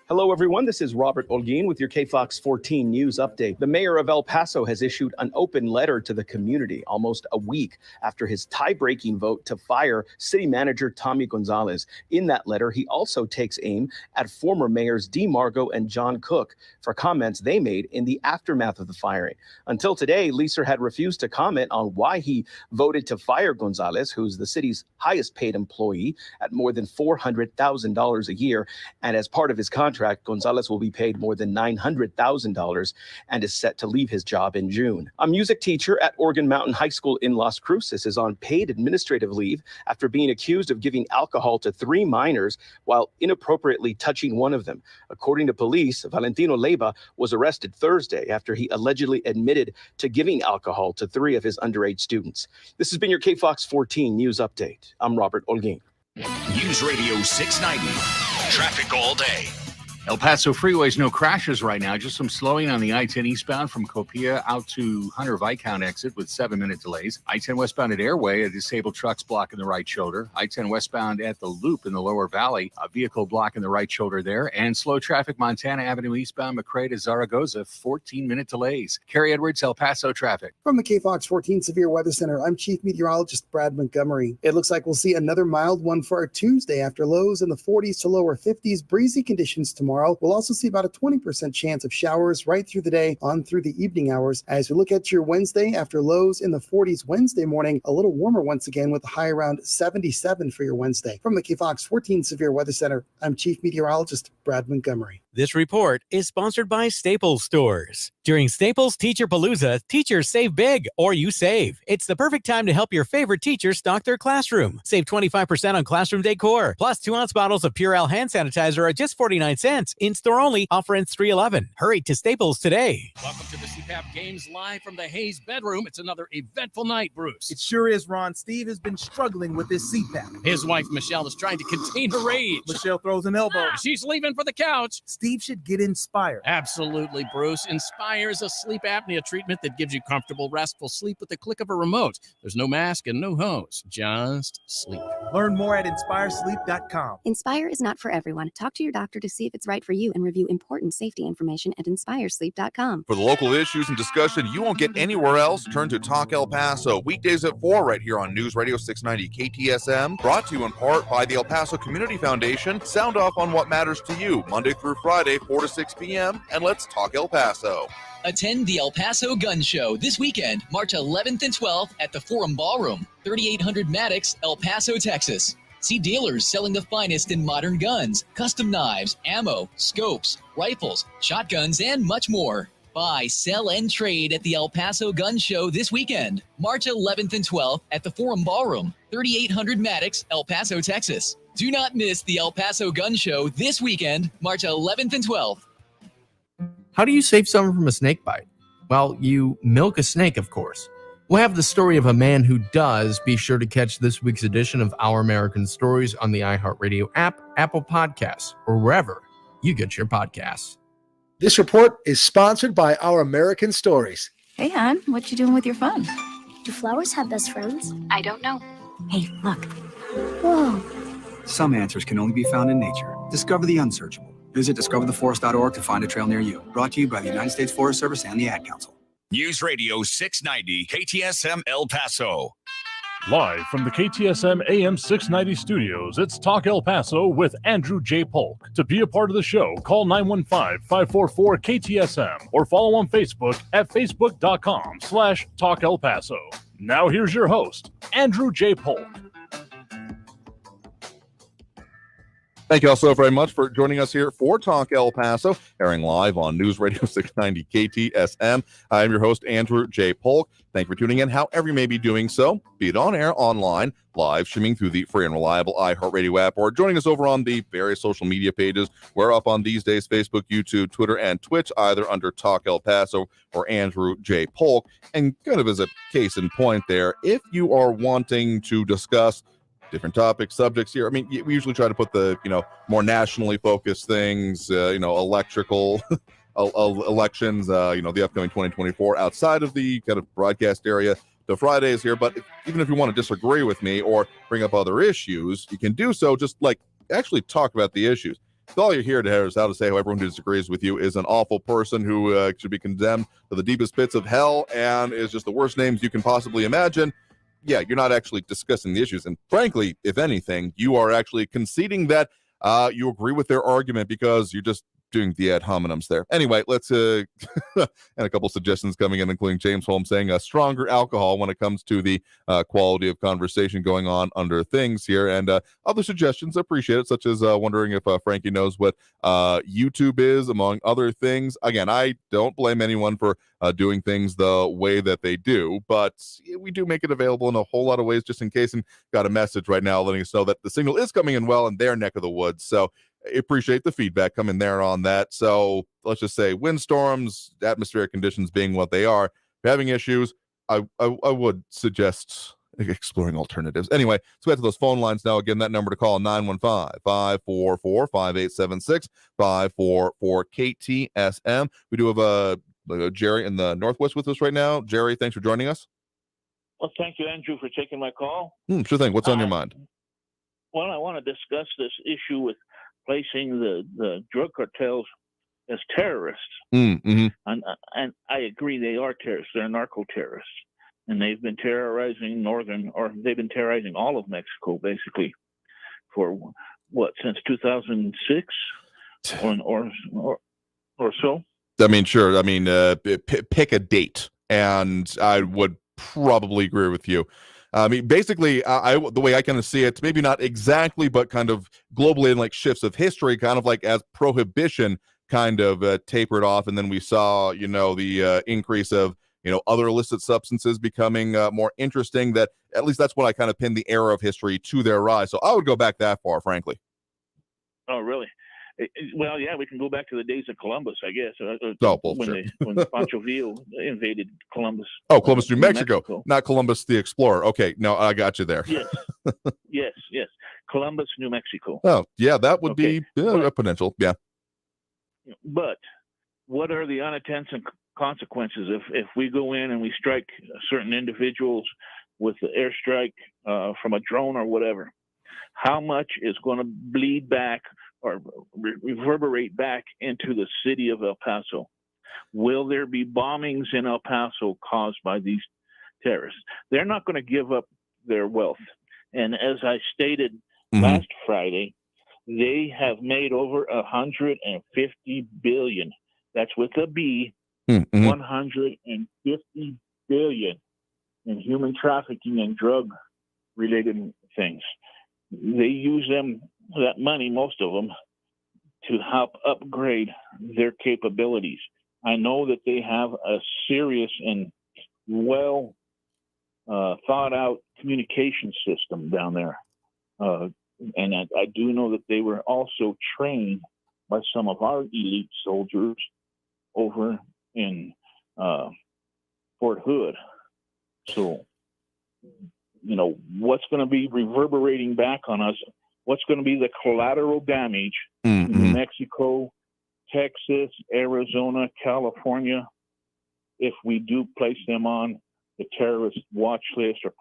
Hello, everyone. This is Robert Olguin with your KFOX 14 News Update. The mayor of El Paso has issued an open letter to the community almost a week after his tie-breaking vote to fire city manager Tommy Gonzalez. In that letter, he also takes aim at former mayors Dee Margo and John Cook for comments they made in the aftermath of the firing. Until today, Leeser had refused to comment on why he voted to fire Gonzalez, who's the city's highest paid employee at more than $400,000 a year. And as part of his contract, contract, Gonzalez will be paid more than $900,000 and is set to leave his job in June. A music teacher at Organ Mountain High School in Las Cruces is on paid administrative leave after being accused of giving alcohol to 3 minors while inappropriately touching one of them. According to police, Valentino Leiva was arrested Thursday after he allegedly admitted to giving alcohol to 3 of his underage students. This has been your KFOX 14 News Update. I'm Robert Olguin. News Radio 690. Traffic all day. El Paso freeways, no crashes right now. Just some slowing on the I-10 eastbound from Copia out to Hunter Viscount exit with 7-minute delays. I-10 westbound at Airway, a disabled truck's blocking the right shoulder. I-10 westbound at the Loop in the Lower Valley, a vehicle blocking the right shoulder there. And slow traffic Montana Avenue eastbound McRae to Zaragoza, 14-minute delays. Kerry Edwards, El Paso traffic. From the KFOX 14 Severe Weather Center, I'm Chief Meteorologist Brad Montgomery. It looks like we'll see another mild one for our Tuesday after lows in the 40s to lower 50s. Breezy conditions tomorrow. We'll also see about a 20% chance of showers right through the day on through the evening hours. As we look at your Wednesday, after lows in the 40s Wednesday morning, a little warmer once again with a high around 77 for your Wednesday. From the KFOX 14 Severe Weather Center, I'm Chief Meteorologist Brad Montgomery. This report is sponsored by Staples Stores. During Staples Teacher Palooza, teachers save big, or you save. It's the perfect time to help your favorite teachers stock their classroom. Save 25% on classroom decor, plus 2-ounce bottles of Purell hand sanitizer at just 49 cents. In-store only, offer ends $3.11. Hurry to Staples today. Welcome to the CPAP Games live from the Hayes bedroom. It's another eventful night, Bruce. It sure is, Ron. Steve has been struggling with his CPAP. His wife, Michelle, is trying to contain her rage. Michelle throws an elbow. She's leaving for the couch. Steve should get Inspire. Absolutely, Bruce. Inspire is a sleep apnea treatment that gives you comfortable, restful sleep with the click of a remote. There's no mask and no hose. Just sleep. Learn more at inspiresleep.com. Inspire is not for everyone. Talk to your doctor to see if it's right for you and review important safety information at inspiresleep.com. For the local issues and discussion you won't get anywhere else, turn to Talk El Paso, weekdays at 4 right here on News Radio 690 KTSM, brought to you in part by the El Paso Community Foundation. Sound off on what matters to you, Monday through Friday, 4 to 6 p.m., and let's talk El Paso. Attend the El Paso Gun Show this weekend, March 11th and 12th at the Forum Ballroom, 3800 Maddox, El Paso, Texas. See dealers selling the finest in modern guns, custom knives, ammo, scopes, rifles, shotguns, and much more. Buy, sell, and trade at the El Paso Gun Show this weekend, March 11th and 12th at the Forum Ballroom, 3800 Maddox, El Paso, Texas. Do not miss the El Paso Gun Show this weekend, March 11th and 12th. How do you save someone from a snake bite? Well, you milk a snake, of course. We'll have the story of a man who does. Be sure to catch this week's edition of Our American Stories on the iHeartRadio app, Apple Podcasts, or wherever you get your podcasts. This report is sponsored by Our American Stories. Hey, hon, what you doing with your phone? Do flowers have best friends? I don't know. Hey, look. Whoa. Some answers can only be found in nature. Discover the unsearchable. Visit discovertheforest.org to find a trail near you. Brought to you by the United States Forest Service and the Ad Council. News Radio 690 KTSM El Paso. Live from the KTSM AM 690 studios, it's Talk El Paso with Andrew J. Polk. To be a part of the show, call 915-544-KTSM or follow on Facebook at facebook.com/Talk El Paso. Now here's your host, Andrew J. Polk. Thank you all so very much for joining us here for Talk El Paso, airing live on News Radio 690 KTSM. I'm your host, Andrew J. Polk. Thank you for tuning in, however you may be doing so, be it on air, online, live, streaming through the free and reliable iHeartRadio app, or joining us over on the various social media pages. We're up on these days, Facebook, YouTube, Twitter, and Twitch, either under Talk El Paso or Andrew J. Polk. And kind of as a case in point there, if you are wanting to discuss different topics, subjects here. I mean, we usually try to put the, more nationally focused things, electrical elections, the upcoming 2024 outside of the kind of broadcast area. The Fridays here, but even if you want to disagree with me or bring up other issues, you can do so. Just actually talk about the issues. All you're here to hear is how to say how everyone who disagrees with you is an awful person who should be condemned to the deepest pits of hell and is just the worst names you can possibly imagine. Yeah, you're not actually discussing the issues. And frankly, if anything, you are actually conceding that you agree with their argument because you're just doing the ad hominems there. Anyway, let's and a couple suggestions coming in, including James Holmes saying stronger alcohol when it comes to the quality of conversation going on under things here, and other suggestions appreciate it, such as wondering if Frankie knows what YouTube is, among other things. Again, I don't blame anyone for doing things the way that they do, but we do make it available in a whole lot of ways just in case, and got a message right now letting us know that the signal is coming in well in their neck of the woods. So I appreciate the feedback coming there on that. So let's just say windstorms, atmospheric conditions being what they are, having issues, I would suggest exploring alternatives. Anyway, let's get to those phone lines now. Again, that number to call, 915-544-5876, 544-KTSM. We do have Jerry in the Northwest with us right now. Jerry, thanks for joining us. Well, thank you, Andrew, for taking my call. Sure thing. What's on your mind? Well, I want to discuss this issue with placing the drug cartels as terrorists. Mm-hmm. And I agree they are terrorists. They're narco-terrorists. And they've been terrorizing they've been terrorizing all of Mexico, basically, for since 2006 or so? I mean, sure. I mean, pick a date, and I would probably agree with you. I mean, basically, the way I kind of see it, maybe not exactly, but kind of globally in like shifts of history, kind of like as prohibition kind of tapered off, and then we saw, the increase of, other illicit substances becoming more interesting. That at least that's what I kind of pinned the era of history to their rise. So I would go back that far, frankly. Oh, really? Well, yeah, we can go back to the days of Columbus, I guess. When Pancho Villa invaded Columbus. Oh, Columbus, New Mexico, not Columbus the Explorer. Okay, no, I got you there. Yes, yes. Columbus, New Mexico. Oh, yeah, that would be a potential. Yeah. But what are the unintended consequences if we go in and we strike certain individuals with the airstrike from a drone or whatever? How much is going to bleed back or reverberate back into the city of El Paso? Will there be bombings in El Paso caused by these terrorists? They're not going to give up their wealth. And as I stated last Friday, they have made over 150 billion. That's with a B, 150 billion in human trafficking and drug-related things. They use that money, most of them, to help upgrade their capabilities. I know that they have a serious and well thought out communication system down there. And I do know that they were also trained by some of our elite soldiers over in Fort Hood. So, what's going to be reverberating back on us? What's going to be the collateral damage in New Mexico, Texas, Arizona, California, if we do place them on the terrorist watch list or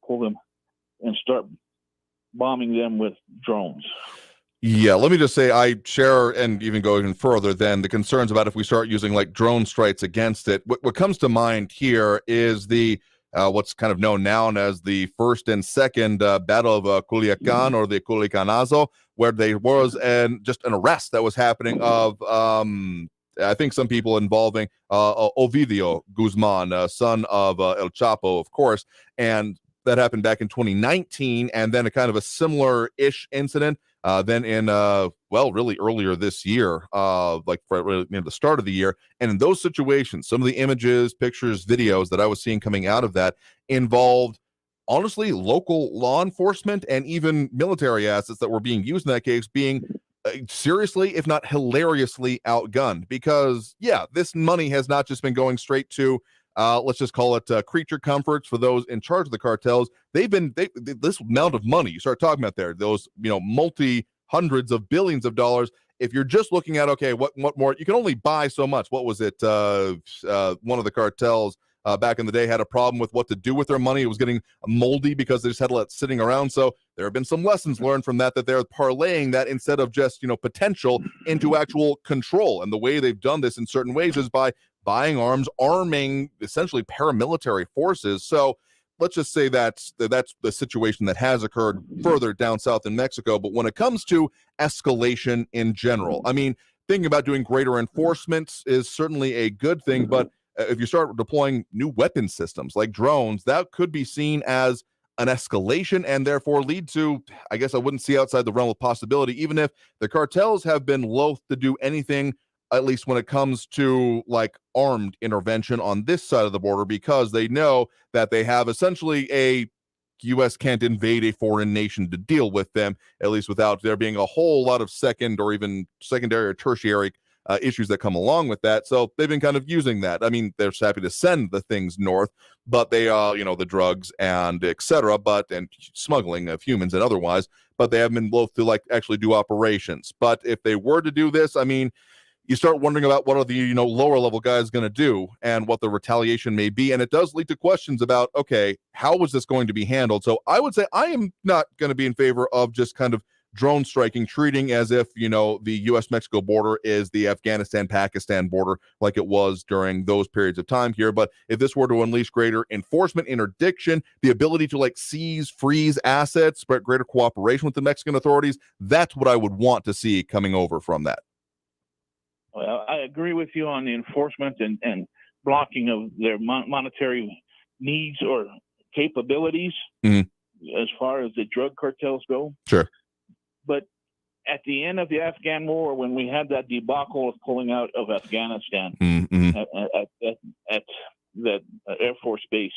pull them and start bombing them with drones? Yeah, let me just say I share and even go even further than the concerns about if we start using like drone strikes against it. What comes to mind here is the what's kind of known now as the first and second battle of Culiacan or the Culicanazo, where there was just an arrest that was happening of I think some people involving Ovidio Guzman, son of El Chapo, of course, and that happened back in 2019, and then a kind of a similar-ish incident then in, really earlier this year, near the start of the year. And in those situations, some of the images, pictures, videos that I was seeing coming out of that involved, honestly, local law enforcement and even military assets that were being used in that case being seriously, if not hilariously, outgunned. Because, this money has not just been going straight to let's just call it creature comforts for those in charge of the cartels. This amount of money you start talking about there, those multi hundreds of billions of dollars. If you're just looking at what more, you can only buy so much. What was it? One of the cartels back in the day had a problem with what to do with their money. It was getting moldy because they just had it sitting around. So there have been some lessons learned from that they're parlaying that instead of just potential into actual control. And the way they've done this in certain ways is by buying arms, arming essentially paramilitary forces. So let's just say that's the situation that has occurred further down south in Mexico. But when it comes to escalation in general, I mean, thinking about doing greater enforcement is certainly a good thing, but if you start deploying new weapon systems like drones, that could be seen as an escalation and therefore lead to, I guess I wouldn't see outside the realm of possibility, even if the cartels have been loath to do anything, at least when it comes to like armed intervention on this side of the border, because they know that they have essentially a U.S. can't invade a foreign nation to deal with them, at least without there being a whole lot of second or even secondary or tertiary issues that come along with that. So they've been kind of using that. I mean, they're happy to send the things north, but they, the drugs and etc., and smuggling of humans and otherwise, but they have been loath to like actually do operations. But if they were to do this, I mean, you start wondering about what are the lower level guys going to do and what the retaliation may be, and it does lead to questions about, okay, how was this going to be handled? So I would say I am not going to be in favor of just kind of drone striking, treating as if the U.S.-Mexico border is the Afghanistan-Pakistan border like it was during those periods of time here. But if this were to unleash greater enforcement, interdiction, the ability to like seize, freeze assets, but greater cooperation with the Mexican authorities, that's what I would want to see coming over from that. Well, I agree with you on the enforcement and blocking of their monetary needs or capabilities as far as the drug cartels go. Sure. But at the end of the Afghan war, when we had that debacle of pulling out of Afghanistan at that Air Force base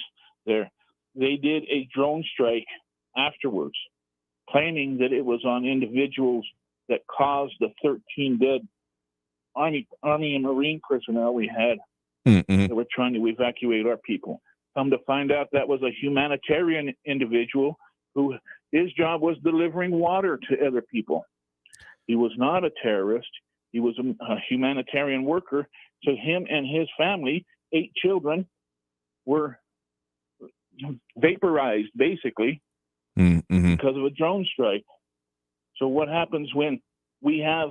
there, they did a drone strike afterwards, claiming that it was on individuals that caused the 13 dead Army and Marine personnel we had that were trying to evacuate our people. Come to find out that was a humanitarian individual who his job was delivering water to other people. He was not a terrorist. He was a humanitarian worker. So him and his family, 8 children, were vaporized basically because of a drone strike. So what happens when we have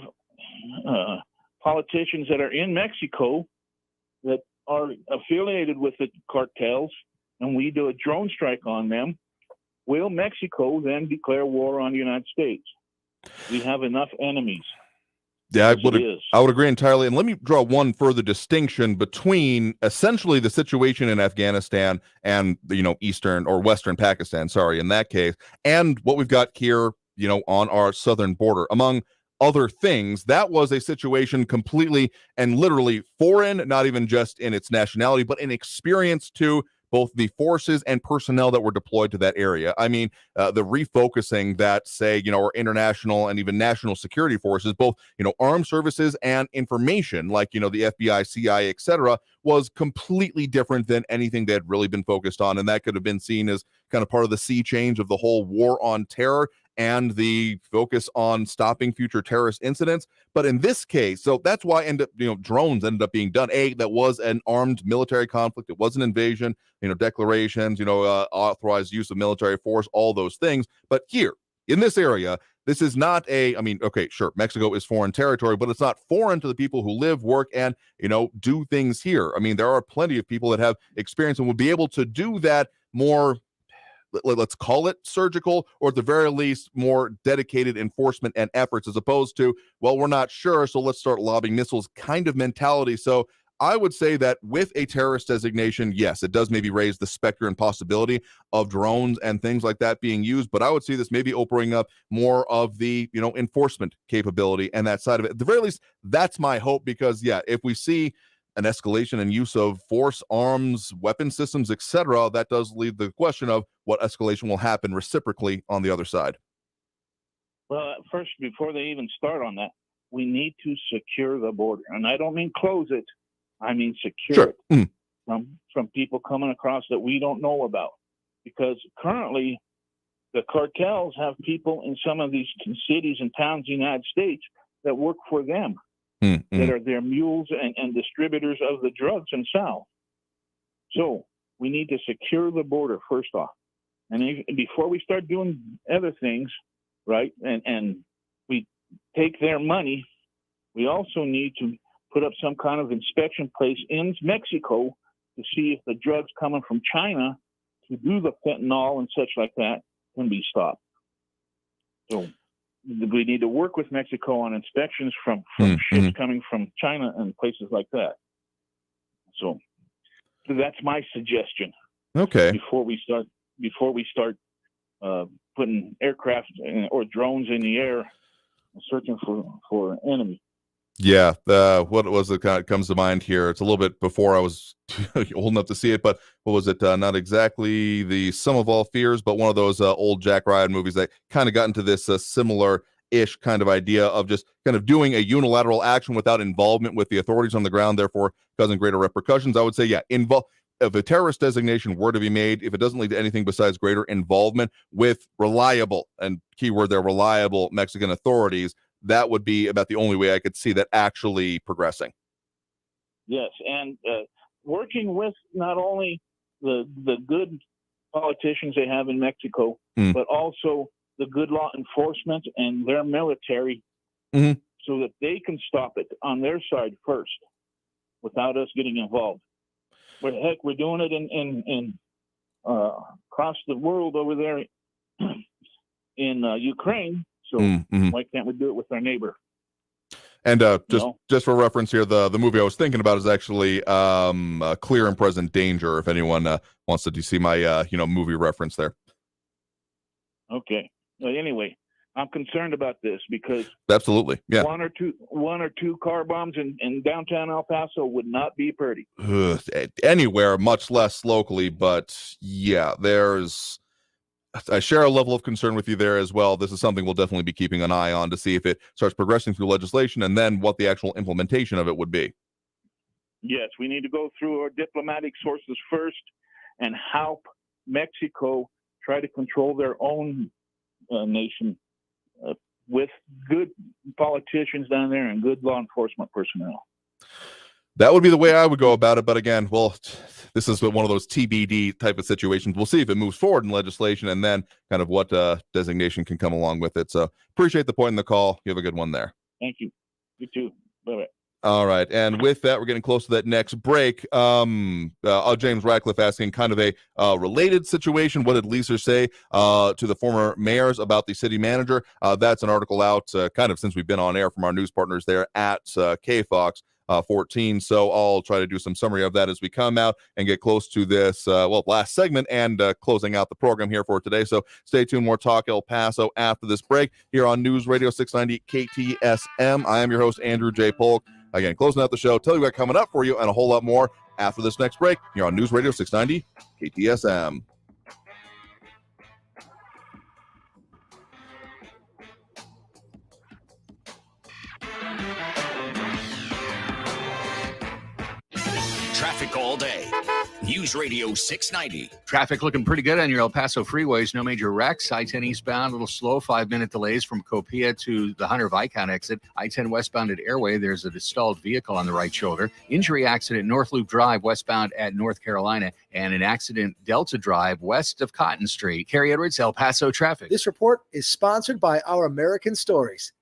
politicians that are in Mexico that are affiliated with the cartels and we do a drone strike on them? Will Mexico then declare war on the United States? We have enough enemies. Yeah, I would agree entirely. And let me draw one further distinction between essentially the situation in Afghanistan and Eastern or Western Pakistan, in that case, and what we've got here, on our southern border. Among other things, that was a situation completely and literally foreign, not even just in its nationality, but in experience to both the forces and personnel that were deployed to that area. I mean, the refocusing that, say, our international and even national security forces, both, armed services and information, like, the FBI, CIA, etc., was completely different than anything they had really been focused on. And that could have been seen as kind of part of the sea change of the whole war on terror and the focus on stopping future terrorist incidents. But in this case, so that's why drones ended up being done. That was an armed military conflict. It was an invasion, declarations, authorized use of military force, all those things. But here in this area, this is not okay, sure, Mexico is foreign territory, but it's not foreign to the people who live, work, and, do things here. I mean, there are plenty of people that have experience and will be able to do that more, let's call it surgical, or at the very least more dedicated enforcement and efforts, as opposed to, well, we're not sure, so let's start lobbing missiles kind of mentality. So I would say that with a terrorist designation, yes, it does maybe raise the specter and possibility of drones and things like that being used, but I would see this maybe opening up more of the, enforcement capability and that side of it. At the very least, that's my hope, because, yeah, if we see an escalation in use of force, arms, weapon systems, etc., that does leave the question of what escalation will happen reciprocally on the other side. Well, first, before they even start on that, we need to secure the border. And I don't mean close it. I mean secure it from people coming across that we don't know about. Because currently, the cartels have people in some of these cities and towns in the United States that work for them. That are their mules and distributors of the drugs in South. So we need to secure the border first off. And before we start doing other things, right, and we take their money, we also need to put up some kind of inspection place in Mexico to see if the drugs coming from China to do the fentanyl and such like that can be stopped. So we need to work with Mexico on inspections from ships coming from China and places like that. So that's my suggestion. Okay. Before we start putting aircraft or drones in the air, searching for enemy. Yeah, what was it kind of comes to mind here? It's a little bit before I was old enough to see it, but what was it? Not exactly the Sum of All Fears, but one of those old Jack Ryan movies that kind of got into this similar-ish kind of idea of just kind of doing a unilateral action without involvement with the authorities on the ground, therefore causing greater repercussions. I would say, yeah, if a terrorist designation were to be made, if it doesn't lead to anything besides greater involvement with reliable, and keyword there, reliable Mexican authorities, that would be about the only way I could see that actually progressing. Yes, and working with not only the good politicians they have in Mexico, but also the good law enforcement and their military, so that they can stop it on their side first, without us getting involved. But heck, we're doing it in across the world over there in Ukraine. So why can't we do it with our neighbor? And just for reference here, the movie I was thinking about is actually Clear and Present Danger. If anyone wants to see my movie reference there. Okay. Well, anyway, I'm concerned about this because absolutely, yeah, one or two car bombs in downtown El Paso would not be pretty. Anywhere, much less locally. But yeah, I share a level of concern with you there as well. This is something we'll definitely be keeping an eye on to see if it starts progressing through legislation and then what the actual implementation of it would be. Yes, we need to go through our diplomatic sources first and help Mexico try to control their own nation with good politicians down there and good law enforcement personnel. That would be the way I would go about it. But again, well, this is one of those TBD type of situations. We'll see if it moves forward in legislation and then kind of what designation can come along with it. So appreciate the point in the call. You have a good one there. Thank you. You too. Bye-bye. All right. And with that, we're getting close to that next break. James Radcliffe asking kind of a related situation. What did Lisa say to the former mayors about the city manager? That's an article out kind of since we've been on air from our news partners there at KFOX 14. So I'll try to do some summary of that as we come out and get close to this, last segment and closing out the program here for today. So stay tuned. More Talk El Paso after this break here on News Radio 690 KTSM. I am your host, Andrew J. Polk. Again, closing out the show, tell you what coming up for you and a whole lot more after this next break here on News Radio 690 KTSM. Traffic all day. News Radio 690. Traffic looking pretty good on your El Paso freeways. No major wrecks. I-10 eastbound, a little slow. 5-minute delays from Copia to the Hunter Viscount exit. I-10 westbound at Airway. There's a stalled vehicle on the right shoulder. Injury accident North Loop Drive westbound at North Carolina. And an accident Delta Drive west of Cotton Street. Carrie Edwards, El Paso traffic. This report is sponsored by Our American Stories.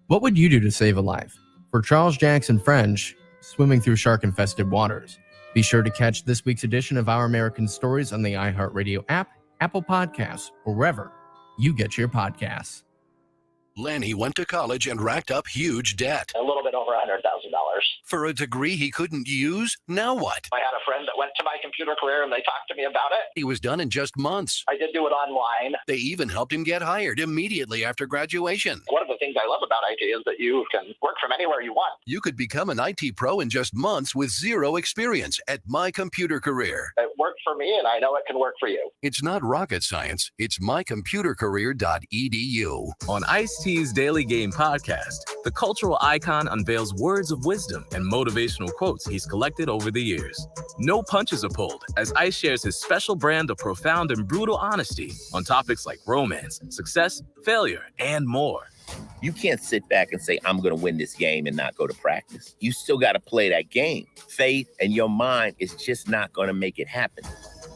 What would you do to save a life? For Charles Jackson French, swimming through shark-infested waters. Be sure to catch this week's edition of Our American Stories on the iHeartRadio app, Apple Podcasts, or wherever you get your podcasts. Lanny went to college and racked up huge debt. A little bit over $100,000. For a degree he couldn't use? Now what? I had a friend that went to my computer career and they talked to me about it. He was done in just months. I did do it online. They even helped him get hired immediately after graduation. One of the things I love about IT is that you can work from anywhere you want. You could become an IT pro in just months with zero experience at My Computer Career. It worked for me and I know it can work for you. It's not rocket science. It's mycomputercareer.edu. On Ice-T's Daily Game podcast, the cultural icon unveils words of wisdom and motivational quotes he's collected over the years. No punches are pulled as Ice shares his special brand of profound and brutal honesty on topics like romance, success, failure, and more. You can't sit back and say, I'm going to win this game and not go to practice. You still got to play that game. Faith and your mind is just not going to make it happen.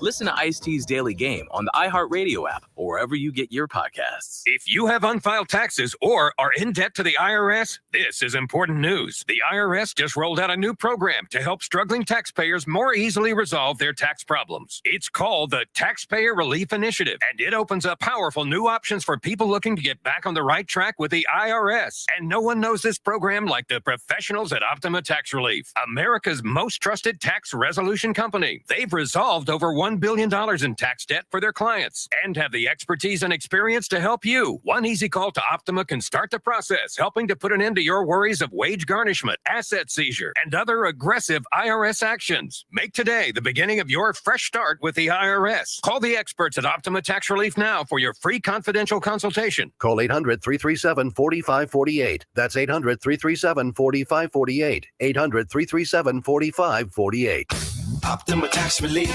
Listen to Ice-T's Daily Game on the iHeartRadio app or wherever you get your podcasts. If you have unfiled taxes or are in debt to the IRS, this is important news. The IRS just rolled out a new program to help struggling taxpayers more easily resolve their tax problems. It's called the Taxpayer Relief Initiative, and it opens up powerful new options for people looking to get back on the right track with the IRS. And no one knows this program like the professionals at Optima Tax Relief, America's most trusted tax resolution company. They've resolved over $1 billion in tax debt for their clients and have the expertise and experience to help you. One easy call to Optima can start the process, helping to put an end to your worries of wage garnishment, asset seizure, and other aggressive IRS actions. Make today the beginning of your fresh start with the IRS. Call the experts at Optima Tax Relief now for your free confidential consultation. Call 800-337-4548. That's 800-337-4548. 800-337-4548. Optima Tax Relief.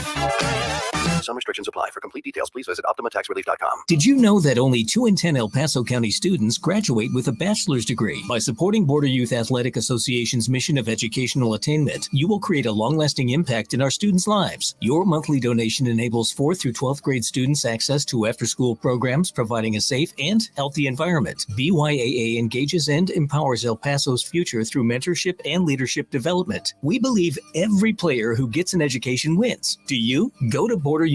Some restrictions apply. For complete details, please visit OptimaTaxRelief.com. Did you know that only 2 in 10 El Paso County students graduate with a bachelor's degree? By supporting Border Youth Athletic Association's mission of educational attainment, you will create a long-lasting impact in our students' lives. Your monthly donation enables 4th through 12th grade students access to after-school programs, providing a safe and healthy environment. BYAA engages and empowers El Paso's future through mentorship and leadership development. We believe every player who gets an education wins. Do you? Go to borderyouth.org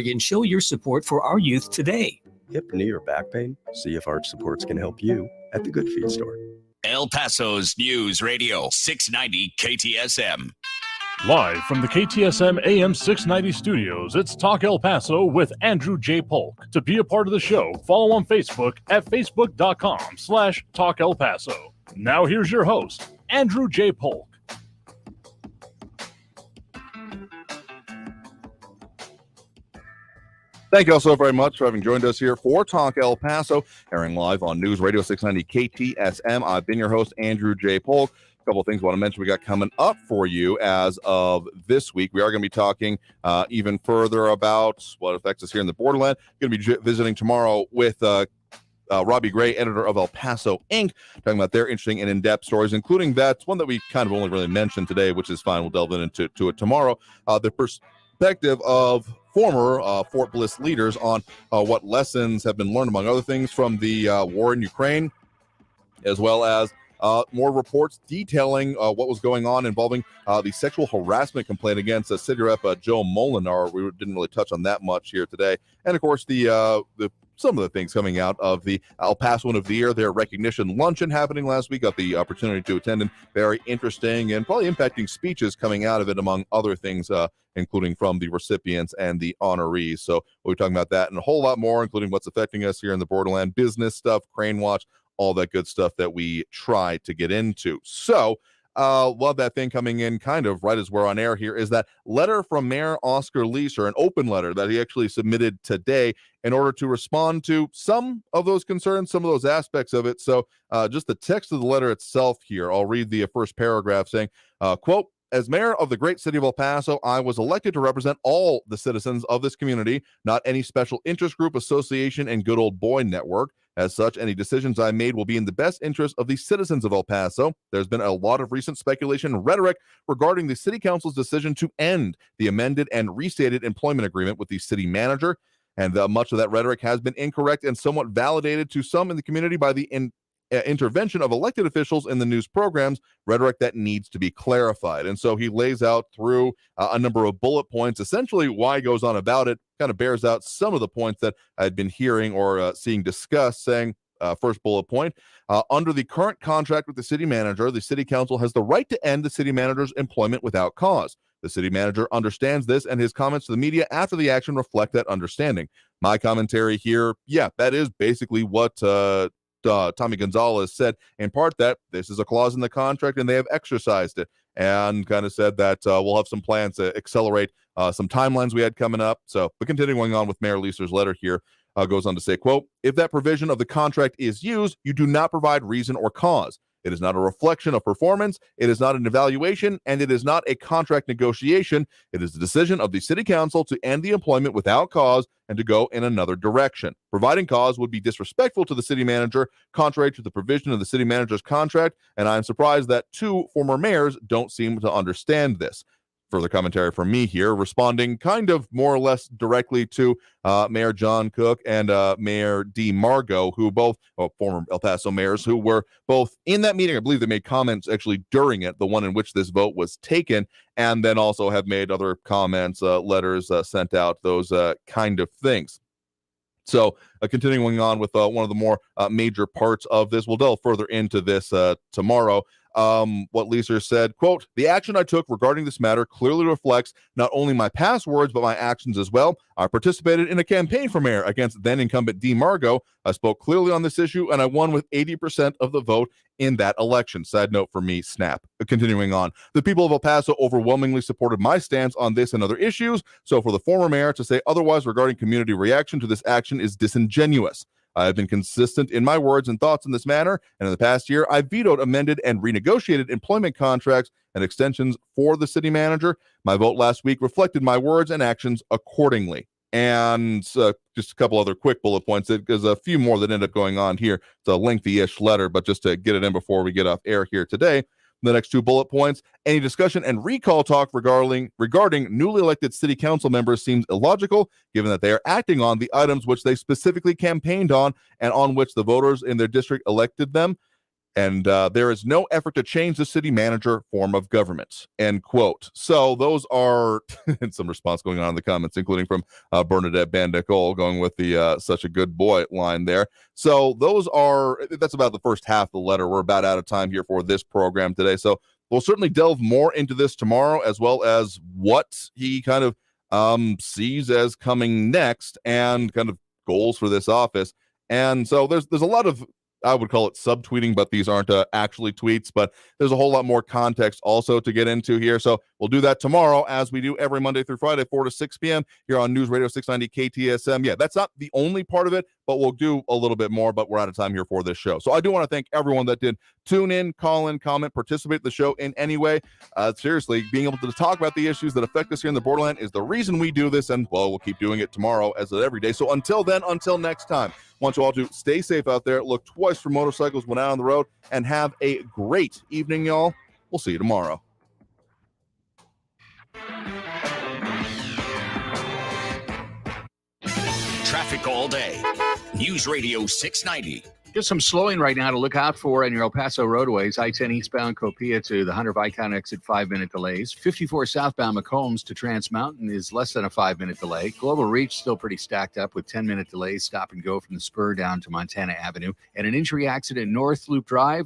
and show your support for our youth today. Hip, knee, or back pain? See if Arch Supports can help you at the Good Feet store. El Paso's News Radio 690 KTSM. Live from the KTSM AM 690 studios, it's Talk El Paso with Andrew J. Polk. To be a part of the show, follow on Facebook at facebook.com/Talk El Paso. Now here's your host, Andrew J. Polk. Thank you all so very much for having joined us here for Talk El Paso, airing live on News Radio 690 KTSM. I've been your host, Andrew J. Polk. A couple of things I want to mention we got coming up for you as of this week. We are going to be talking even further about what affects us here in the borderland. Going to be visiting tomorrow with Robbie Gray, editor of El Paso Inc., talking about their interesting and in-depth stories, including that one that we kind of only really mentioned today, which is fine. We'll delve into it tomorrow. The perspective of former Fort Bliss leaders on what lessons have been learned, among other things, from the war in Ukraine, as well as more reports detailing what was going on involving the sexual harassment complaint against City Rep Joe Molinar. We didn't really touch on that much here today. And, of course, the some of the things coming out of the El Paso of the Year, their recognition luncheon happening last week. Got the opportunity to attend, and very interesting and probably impacting speeches coming out of it, among other things, including from the recipients and the honorees. So we'll be talking about that and a whole lot more, including what's affecting us here in the borderland, business stuff, Crane Watch, all that good stuff that we try to get into. So love that thing coming in kind of right as we're on air here is that letter from Mayor Oscar Leeser, an open letter that he actually submitted today in order to respond to some of those concerns, some of those aspects of it. So just the text of the letter itself here, I'll read the first paragraph saying, quote, "As mayor of the great city of El Paso, I was elected to represent all the citizens of this community, not any special interest group, association, and good old boy network. As such, any decisions I made will be in the best interest of the citizens of El Paso. There's been a lot of recent speculation and rhetoric regarding the city council's decision to end the amended and restated employment agreement with the city manager, and much of that rhetoric has been incorrect and somewhat validated to some in the community by the intervention of elected officials in the news programs, rhetoric that needs to be clarified." And so he lays out through a number of bullet points, essentially why he goes on about it, kind of bears out some of the points that I'd been hearing or seeing discussed, saying, first bullet point, under the current contract with the city manager, the city council has the right to end the city manager's employment without cause. The city manager understands this, and his comments to the media after the action reflect that understanding. My commentary here, yeah, that is basically what Tommy Gonzalez said, in part that this is a clause in the contract and they have exercised it, and kind of said that we'll have some plans to accelerate some timelines we had coming up. So, but continuing on with Mayor Leeser's letter here, goes on to say, quote, "If that provision of the contract is used, you do not provide reason or cause. It is not a reflection of performance. It is not an evaluation, and it is not a contract negotiation. It is the decision of the city council to end the employment without cause and to go in another direction. Providing cause would be disrespectful to the city manager, contrary to the provision of the city manager's contract, and I am surprised that 2 former mayors don't seem to understand this." further commentary from me here, responding kind of more or less directly to Mayor John Cook and Mayor DeMargo, who both, former El Paso mayors, who were both in that meeting. I believe they made comments actually during it, the one in which this vote was taken, and then also have made other comments, letters sent out, those kind of things. So continuing on with one of the more major parts of this, we'll delve further into this tomorrow. What Leeser said, quote, "The action I took regarding this matter clearly reflects not only my past words, but my actions as well. I participated in a campaign for mayor against then incumbent DeMargo. I spoke clearly on this issue, and I won with 80% of the vote in that election." Side note for me, snap. Continuing on, "The people of El Paso overwhelmingly supported my stance on this and other issues. So for the former mayor to say otherwise regarding community reaction to this action is disingenuous. I have been consistent in my words and thoughts in this manner, and in the past year, I vetoed, amended, and renegotiated employment contracts and extensions for the city manager. My vote last week reflected my words and actions accordingly." And just a couple other quick bullet points. There's a few more that end up going on here. It's a lengthy-ish letter, but just to get it in before we get off air here today. The next two bullet points: any discussion and recall talk regarding newly elected city council members seems illogical, given that they are acting on the items which they specifically campaigned on and on which the voters in their district elected them. And there is no effort to change the city manager form of government, end quote. So those are some response going on in the comments, including from Bernadette Bandicol, going with the "such a good boy" line there. So that's about the first half of the letter. We're about out of time here for this program today. So we'll certainly delve more into this tomorrow, as well as what he kind of sees as coming next and kind of goals for this office. And so there's a lot of, I would call it subtweeting, but these aren't actually tweets, but there's a whole lot more context also to get into here. So we'll do that tomorrow, as we do every Monday through Friday, 4 to 6 p.m. here on News Radio 690 KTSM. Yeah, that's not the only part of it, but we'll do a little bit more, but we're out of time here for this show. So I do want to thank everyone that did tune in, call in, comment, participate in the show in any way. Seriously, being able to talk about the issues that affect us here in the borderland is the reason we do this, and, well, we'll keep doing it tomorrow as every day. So until then, until next time, I want you all to stay safe out there, look twice for motorcycles when out on the road, and have a great evening, y'all. We'll see you tomorrow. Traffic all day. News Radio 690. Just some slowing right now to look out for in your El Paso roadways. I-10 eastbound Copia to the Hunter Viscount exit, 5-minute delays. 54 southbound McCombs to Trans Mountain is less than a 5-minute delay. Global Reach still pretty stacked up with 10-minute delays, stop and go from the spur down to Montana Avenue. And an injury accident North Loop Drive